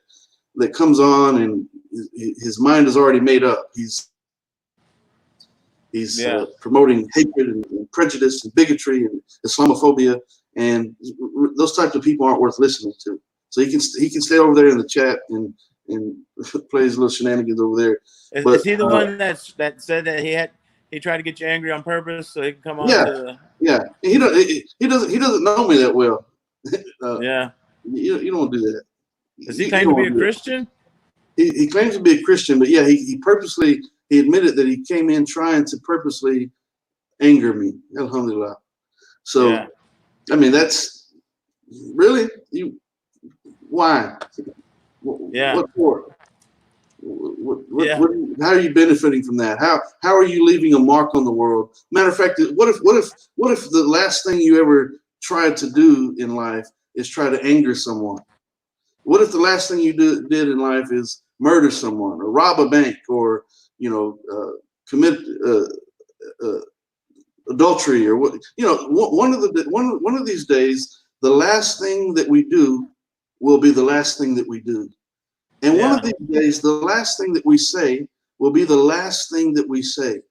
comes on, and his mind is already made up. He's promoting hatred and prejudice and bigotry and Islamophobia, and those types of people aren't worth listening to. So he can stay over there in the chat and play his little shenanigans over there. Is he the one that said that he tried to get you angry on purpose so he can come on? Yeah. He doesn't know me that well. Yeah. You don't do that. Does he claim to be a Christian? He claims to be a Christian, but yeah, he admitted that he came in trying to purposely anger me. Alhamdulillah. So, I mean, that's really you. Why? Yeah. What for? How are you benefiting from that? How are you leaving a mark on the world? Matter of fact, what if the last thing you ever tried to do in life is try to anger someone? What if the last thing you did in life is murder someone or rob a bank or commit adultery or what? One of these days, the last thing that we do will be the last thing that we do. And one of these days, the last thing that we say will be the last thing that we say.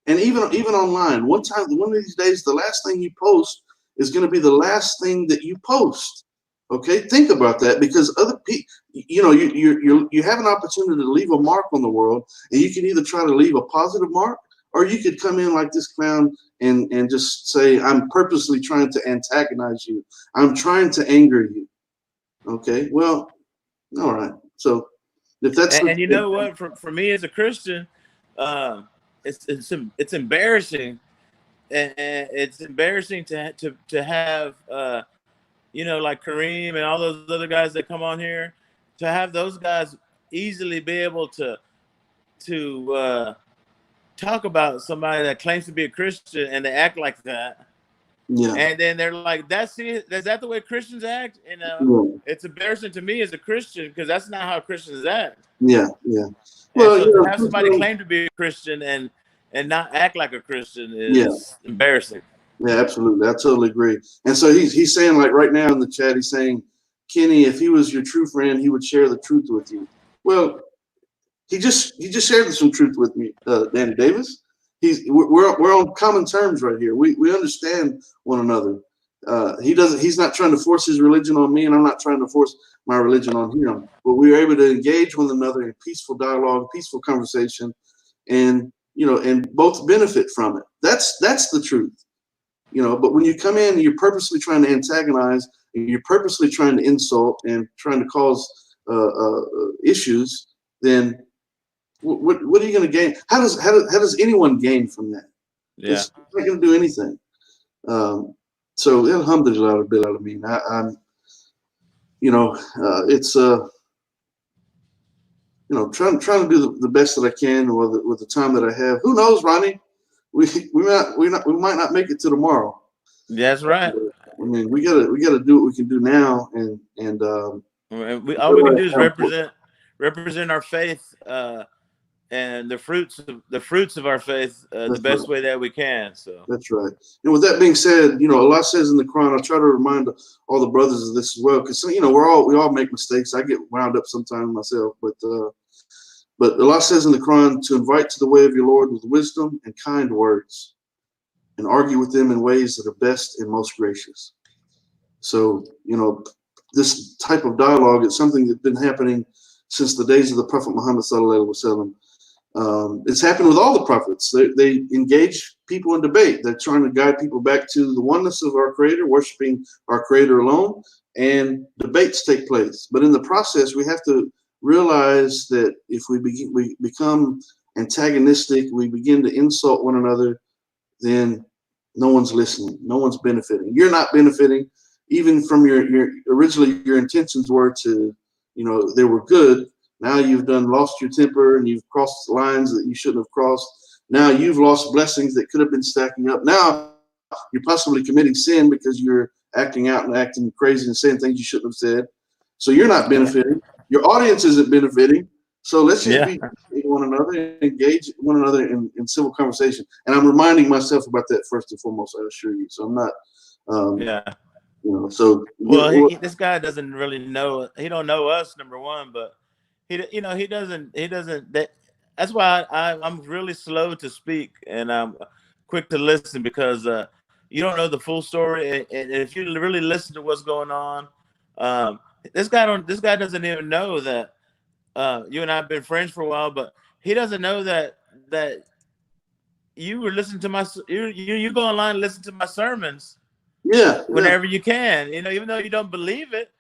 And even online, one of these days, the last thing you post is going to be the last thing that you post. Okay, think about that, because other people, you have an opportunity to leave a mark on the world, and you can either try to leave a positive mark, or you could come in like this clown and just say, I'm purposely trying to antagonize you. I'm trying to anger you. Okay, well, All right. So if that's And you know what? For me as a Christian, it's embarrassing, and it's embarrassing to have like Kareem and all those other guys that come on here, to have those guys easily be able to talk about somebody that claims to be a Christian and they act like that. yeah. And then they're like, is that the way Christians act? It's embarrassing to me as a Christian because that's not how Christians act. Yeah. Yeah. And Well, so to have somebody claim to be a Christian and not act like a Christian is embarrassing. Yeah, absolutely. I totally agree. And so he's saying, like right now in the chat, he's saying, Kenny, if he was your true friend, he would share the truth with you. Well, he just shared some truth with me, Danny Davis. We're on common terms right here. We understand one another. He's not trying to force his religion on me, and I'm not trying to force my religion on him. But we were able to engage one another in peaceful dialogue, peaceful conversation, and and both benefit from it. That's the truth. But when you come in and you're purposely trying to antagonize, and you're purposely trying to insult and trying to cause issues, then what are you going to gain? How does anyone gain from that? Yeah, it's not going to do anything. So alhamdulillah, I mean, I'm it's trying to do the best that I can with the time that I have. Who knows, Ronnie? We might not make it to tomorrow. That's right. I mean, we gotta do what we can do now, and all we can do is represent our faith and the fruits of our faith the best way that we can. So that's right. And with that being said, Allah says in the Quran. I try to remind all the brothers of this as well, because we all make mistakes. I get wound up sometimes myself, but Allah says in the Quran to invite to the way of your Lord with wisdom and kind words, and argue with them in ways that are best and most gracious. So, this type of dialogue is something that's been happening since the days of the Prophet Muhammad sallallahu alaihi wasallam. It's happened with all the prophets. They engage people in debate. They're trying to guide people back to the oneness of our Creator, worshiping our Creator alone, and debates take place. But in the process, we have to realize that if we become antagonistic, we begin to insult one another, then no one's listening. No one's benefiting. You're not benefiting, even from your originally your intentions were to, they were good. Now you've lost your temper and you've crossed lines that you shouldn't have crossed. Now you've lost blessings that could have been stacking up. Now you're possibly committing sin because you're acting out and acting crazy and saying things you shouldn't have said. So you're not benefiting. Your audience isn't benefiting. So let's just be one another, engage one another in civil conversation. And I'm reminding myself about that first and foremost, I assure you. So I'm not, so. Well, this guy doesn't really know. He don't know us, number one, but he doesn't. That's why I'm really slow to speak and I'm quick to listen, because you don't know the full story. And if you really listen to what's going on, this guy doesn't even know that you and I have been friends for a while, but he doesn't know that you were listening to you go online and listen to my sermons. Yeah. Whenever you can, even though you don't believe it,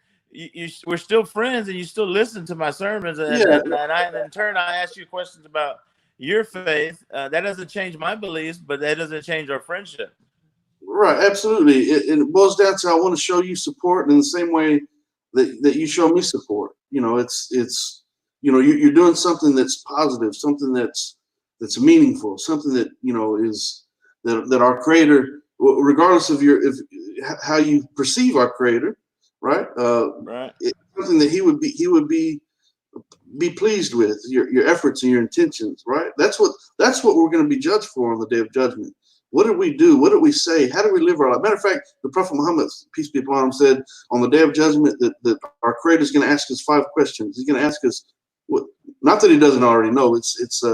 we're still friends, and you still listen to my sermons. And in turn, I ask you questions about your faith. That doesn't change my beliefs, but that doesn't change our friendship. Right, absolutely. It boils down to I want to show you support in the same way that you show me support. It's you're doing something that's positive, something that's meaningful, something that is that our Creator, regardless of how you perceive our Creator, right? Right. It's something that he would be pleased with, your efforts and your intentions, right? That's what we're going to be judged for on the day of judgment. What did we do? What did we say? How did we live our life? Matter of fact, the Prophet Muhammad, peace be upon him, said on the day of judgment that our Creator is going to ask us 5 questions. He's going to ask us, not that he doesn't already know. It's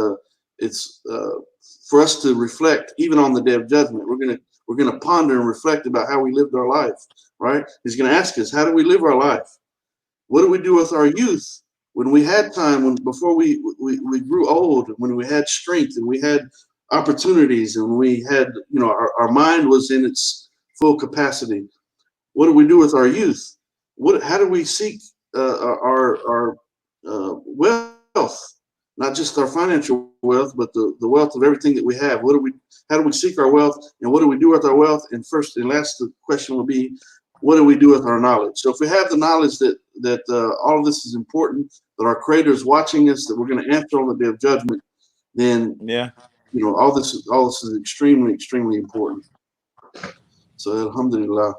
for us to reflect even on the day of judgment. We're gonna ponder and reflect about how we lived our life, right? He's going to ask us, how do we live our life? What do we do with our youth when we had time, before we grew old, when we had strength and we had opportunities and we had, our mind was in its full capacity? What do we do with our youth? How do we seek our wealth, not just our financial wealth, but the wealth of everything that we have. How do we seek our wealth, and what do we do with our wealth? And first and last, the question will be, what do we do with our knowledge? So if we have the knowledge that all of this is important, that our Creator is watching us, that we're going to answer on the day of judgment, then all this is extremely, extremely important. So alhamdulillah.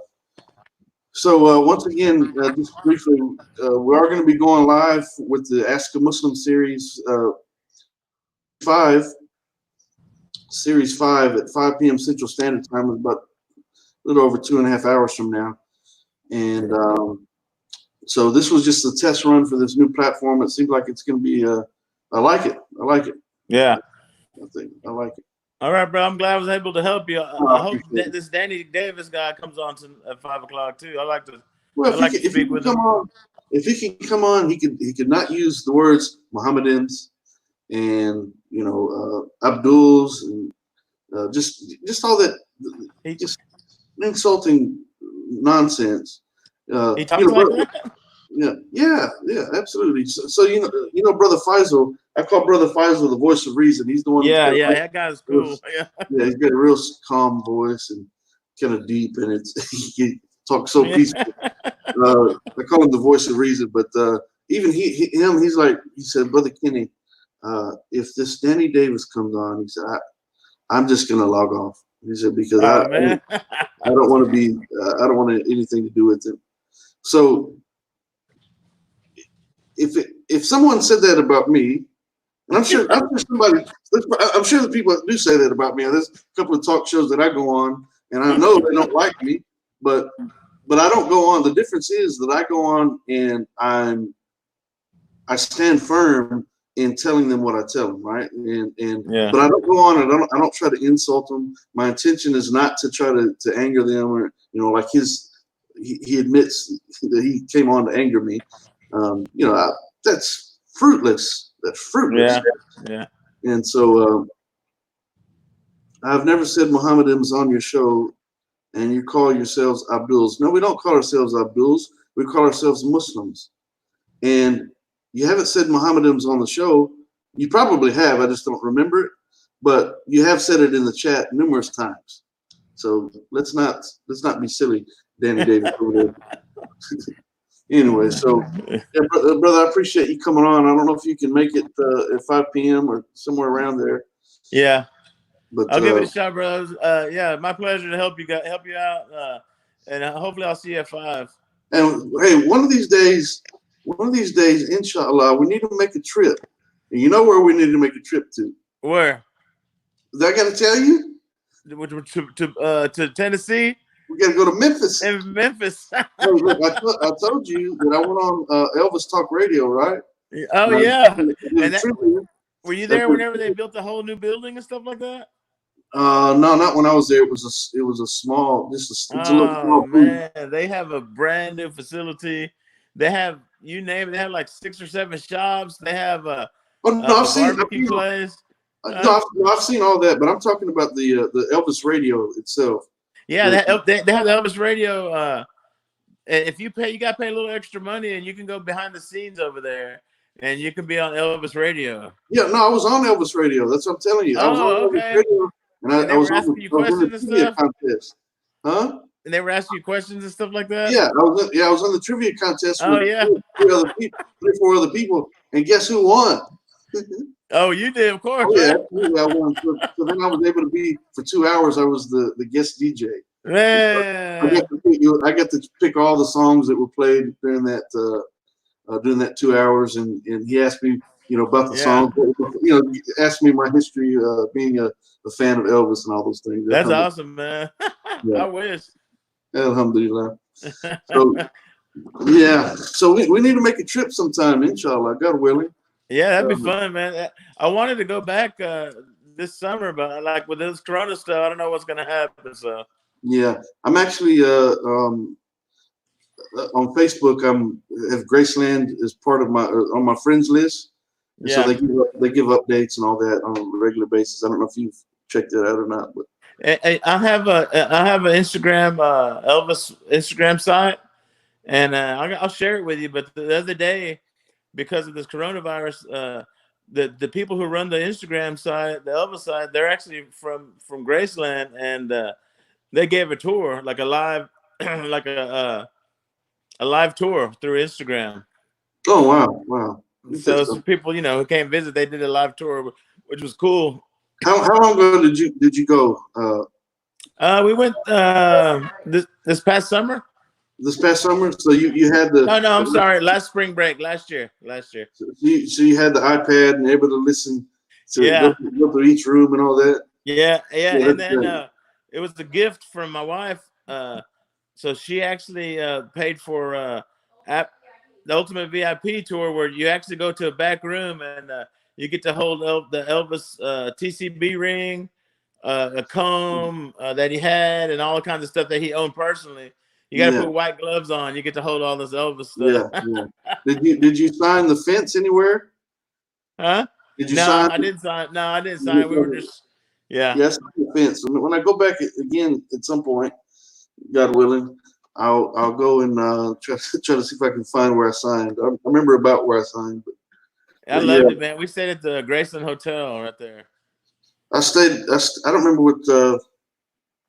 So once again, just briefly, we are going to be going live with the Ask a Muslim series 5 at 5 p.m. Central Standard Time, about a little over 2.5 hours from now. And so this was just a test run for this new platform. It seems like it's going to be, I like it. Yeah. I like it. All right, bro. I'm glad I was able to help you. I hope that this Danny Davis guy comes on at 5 o'clock too. I like to. Well, if he can come on, he could not use the words Mohammedans and Abduls and just all that. He just insulting nonsense. He talks like that. Yeah, absolutely. So Brother Faisal, I call Brother Faisal the voice of reason. He's the one. Yeah, that guy's cool. Yeah, he's got a real calm voice and kind of deep, and he talks so peaceful. I call him the voice of reason, but even he said, Brother Kenny, if this Danny Davis comes on, he said, I'm just gonna log off. He said, because I don't want to be, I don't want anything to do with him. So if someone said that about me, and I'm sure the people do say that about me. There's a couple of talk shows that I go on, and I know they don't like me, but I don't go on. The difference is that I go on and I stand firm in telling them what I tell them, right? But I don't go on and I don't try to insult them. My intention is not to try to anger them, or like he admits that he came on to anger me. That's fruitless. That's fruitless. Yeah. And so I've never said Mohammedans on your show, and you call yourselves Abduls. No, we don't call ourselves Abduls. We call ourselves Muslims. And you haven't said Mohammedans on the show. You probably have. I just don't remember it. But you have said it in the chat numerous times. So let's not be silly, Danny Davis over there. Anyway, so brother, I appreciate you coming on. I don't know if you can make it at 5 p.m. or somewhere around there. Yeah, but I'll give it a shot, brothers. Yeah, my pleasure to help you out, and hopefully I'll see you at 5. And hey, one of these days, inshallah, we need to make a trip. And you know where we need to make a trip to? Where? Did I got to tell you? To Tennessee. We got to go to Memphis. In Memphis. Look, I told you that I went on Elvis Talk Radio, right? Oh, yeah. Were you there whenever they built the whole new building and stuff like that? No, not when I was there. It was a small, it's a little small. Man, they have a brand new facility. They have, you name it, they have like 6 or 7 shops. They have a barbecue place. No, I've seen all that, but I'm talking about the Elvis Radio itself. Yeah, they have the Elvis Radio. And if you pay, you got to pay a little extra money, and you can go behind the scenes over there, and you can be on Elvis Radio. Yeah, no, I was on Elvis Radio. That's what I'm telling you. I was on Elvis Radio, and I was asking you questions and stuff. Contest. Huh? And they were asking you questions and stuff like that. Yeah, I was on the trivia contest with 3 or 4 other people, and guess who won? Oh, you did, of course. Oh, yeah, absolutely. I won. So then I was able to be for 2 hours. I was the guest DJ. Man, I got to pick all the songs that were played during that 2 hours, and he asked me, about the song. Asked me my history, being a fan of Elvis and all those things. That's awesome, man. Yeah. I wish. Alhamdulillah. So yeah, so we need to make a trip sometime, inshallah, God willing. Yeah, that'd be fun, man. I wanted to go back this summer, but like with this Corona stuff, I don't know what's gonna happen. So yeah, I'm actually on Facebook. Have Graceland as part of on my friends list. Yeah. So they give updates and all that on a regular basis. I don't know if you've checked that out or not, but I have an Instagram Elvis Instagram site, And I'll share it with you. But the other day, because of this coronavirus, the people who run the Instagram side, the Elvis side, they're actually from Graceland, and they gave a tour, like a live, like a live tour through Instagram. Oh wow, wow. So some people, who can't visit, they did a live tour, which was cool. How long ago did you go? We went this past summer. This past summer. So you had the No, I'm sorry. Last spring break, last year. So you had the iPad and able to listen to go through each room and all that. Yeah. And then it was a gift from my wife. So she actually paid for the Ultimate VIP tour, where you actually go to a back room and you get to hold the Elvis TCB ring, a comb that he had, and all kinds of stuff that he owned personally. You got to put white gloves on. You get to hold all this Elvis stuff. Yeah. Did you sign the fence anywhere? Huh? Did you sign? I didn't sign. No, I didn't sign. We were just Yes, the fence. When I go back again at some point, God willing, I'll go and try to see if I can find where I signed. I remember about where I signed. But I loved it, man. We stayed at the Graceland Hotel right there. I don't remember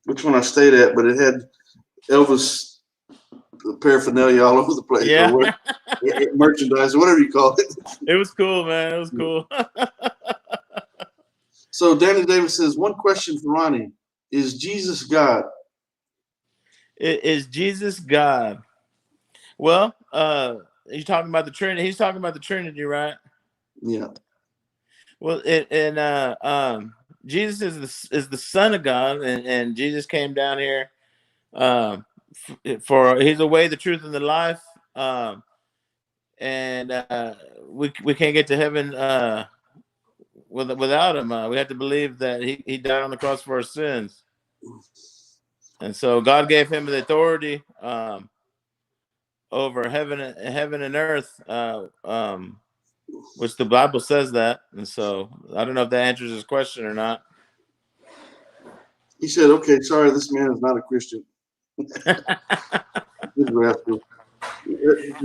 which one I stayed at, but it had Elvis paraphernalia all over the place. Yeah. Merchandise, whatever you call it. It was cool, man. It was cool. So Danny Davis says, one question for Ronnie: is Jesus God? Is Jesus God? Well, you're talking about the Trinity. He's talking about the Trinity, right? Yeah. Well, Jesus is the Son of God, and Jesus came down here for he's the way, the truth, and the life. And we can't get to heaven without him. We have to believe that he died on the cross for our sins, and so God gave him the authority over heaven and earth, which the Bible says that. And so I don't know if that answers his question or not. He said, "Okay, sorry, this man is not a Christian."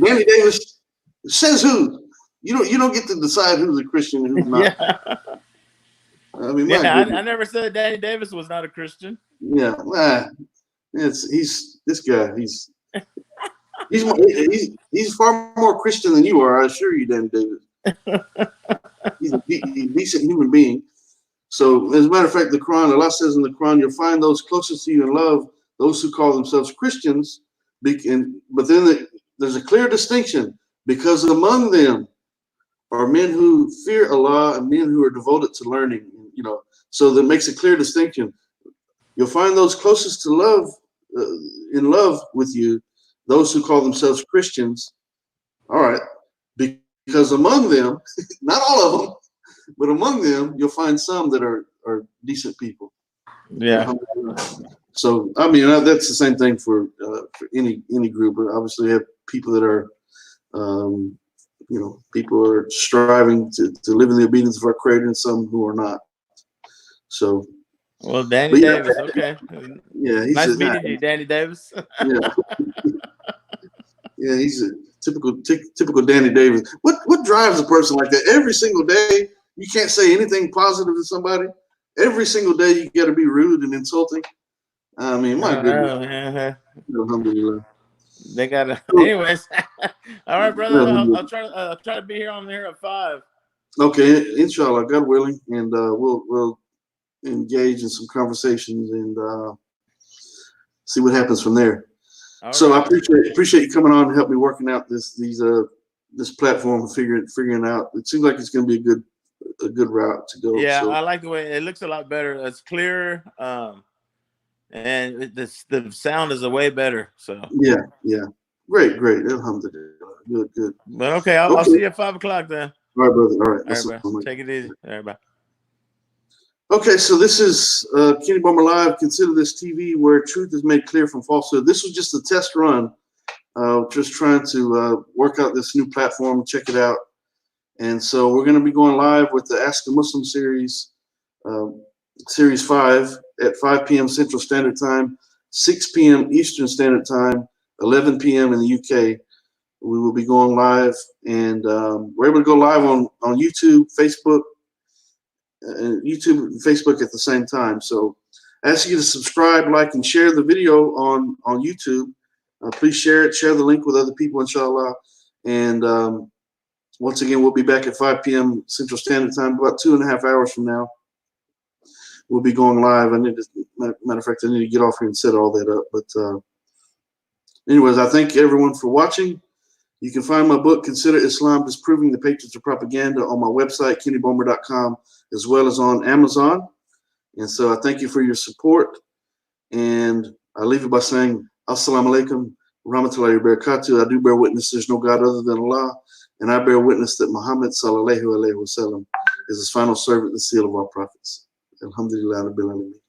Danny Davis says who? You don't get to decide who's a Christian and who's not. Yeah. I mean, I never said Danny Davis was not a Christian. Yeah, he's this guy. He's far more Christian than you are. I assure you, Danny Davis. He's a decent human being. So, as a matter of fact, the Quran, Allah says in the Quran, you'll find those closest to you in love, those who call themselves Christians. But then there's a clear distinction, because among them are men who fear Allah and men who are devoted to learning. So that makes a clear distinction. You'll find those closest to love, in love with you, those who call themselves Christians. All right, because among them, not all of them, but among them, you'll find some that are decent people. Yeah. So I mean, that's the same thing for any group. But obviously, you have people that are, people are striving to live in the obedience of our Creator, and some who are not. So. Well, Danny Davis, okay. Yeah, nice meeting you, Danny Davis. Yeah. Yeah, he's a typical Danny Davis. What drives a person like that? Every single day, you can't say anything positive to somebody. Every single day, you got to be rude and insulting. I mean, my goodness. Alhamdulillah. They gotta. Anyways, all right, brother. I'll try to be here on there at 5. Okay, inshallah, God willing, and we'll engage in some conversations and see what happens from there. So right. I appreciate you coming on and help me working out this platform and figuring out. It seems like it's going to be a good route to go. Yeah, so. I like the way it looks a lot better. It's clearer, and the sound is way better. So yeah, great. Alhamdulillah, good. But okay, I'll see you at 5 o'clock then. All right, brother. All right, bro. Take it easy. All right, bye. Okay, so this is Kenny Bomer Live. Consider this TV, where truth is made clear from falsehood. This was just a test run, just trying to work out this new platform, check it out. And so we're going to be going live with the Ask a Muslim series, series 5 at 5 p.m. Central Standard Time, 6 p.m. Eastern Standard Time. 11 p.m. in the UK. We will be going live, and we're able to go live on YouTube, Facebook, and Facebook at the same time. So I ask you to subscribe, like, and share the video on YouTube. Please share it. Share the link with other people, inshallah. And once again, we'll be back at 5 p.m. Central Standard Time, about 2.5 hours from now. We'll be going live. Matter of fact, I need to get off here and set all that up. But anyways, I thank everyone for watching. You can find my book, Consider Islam Disproving the Patriots of Propaganda, on my website, kennybomer.com, as well as on Amazon. And so I thank you for your support. And I leave you by saying, Assalamu alaikum, rahmatullahi wa barakatuh. I do bear witness there's no God other than Allah. And I bear witness that Muhammad sallallahu alayhi wa sallam is his final servant and seal of all prophets. Alhamdulillah Rabbil Alameen.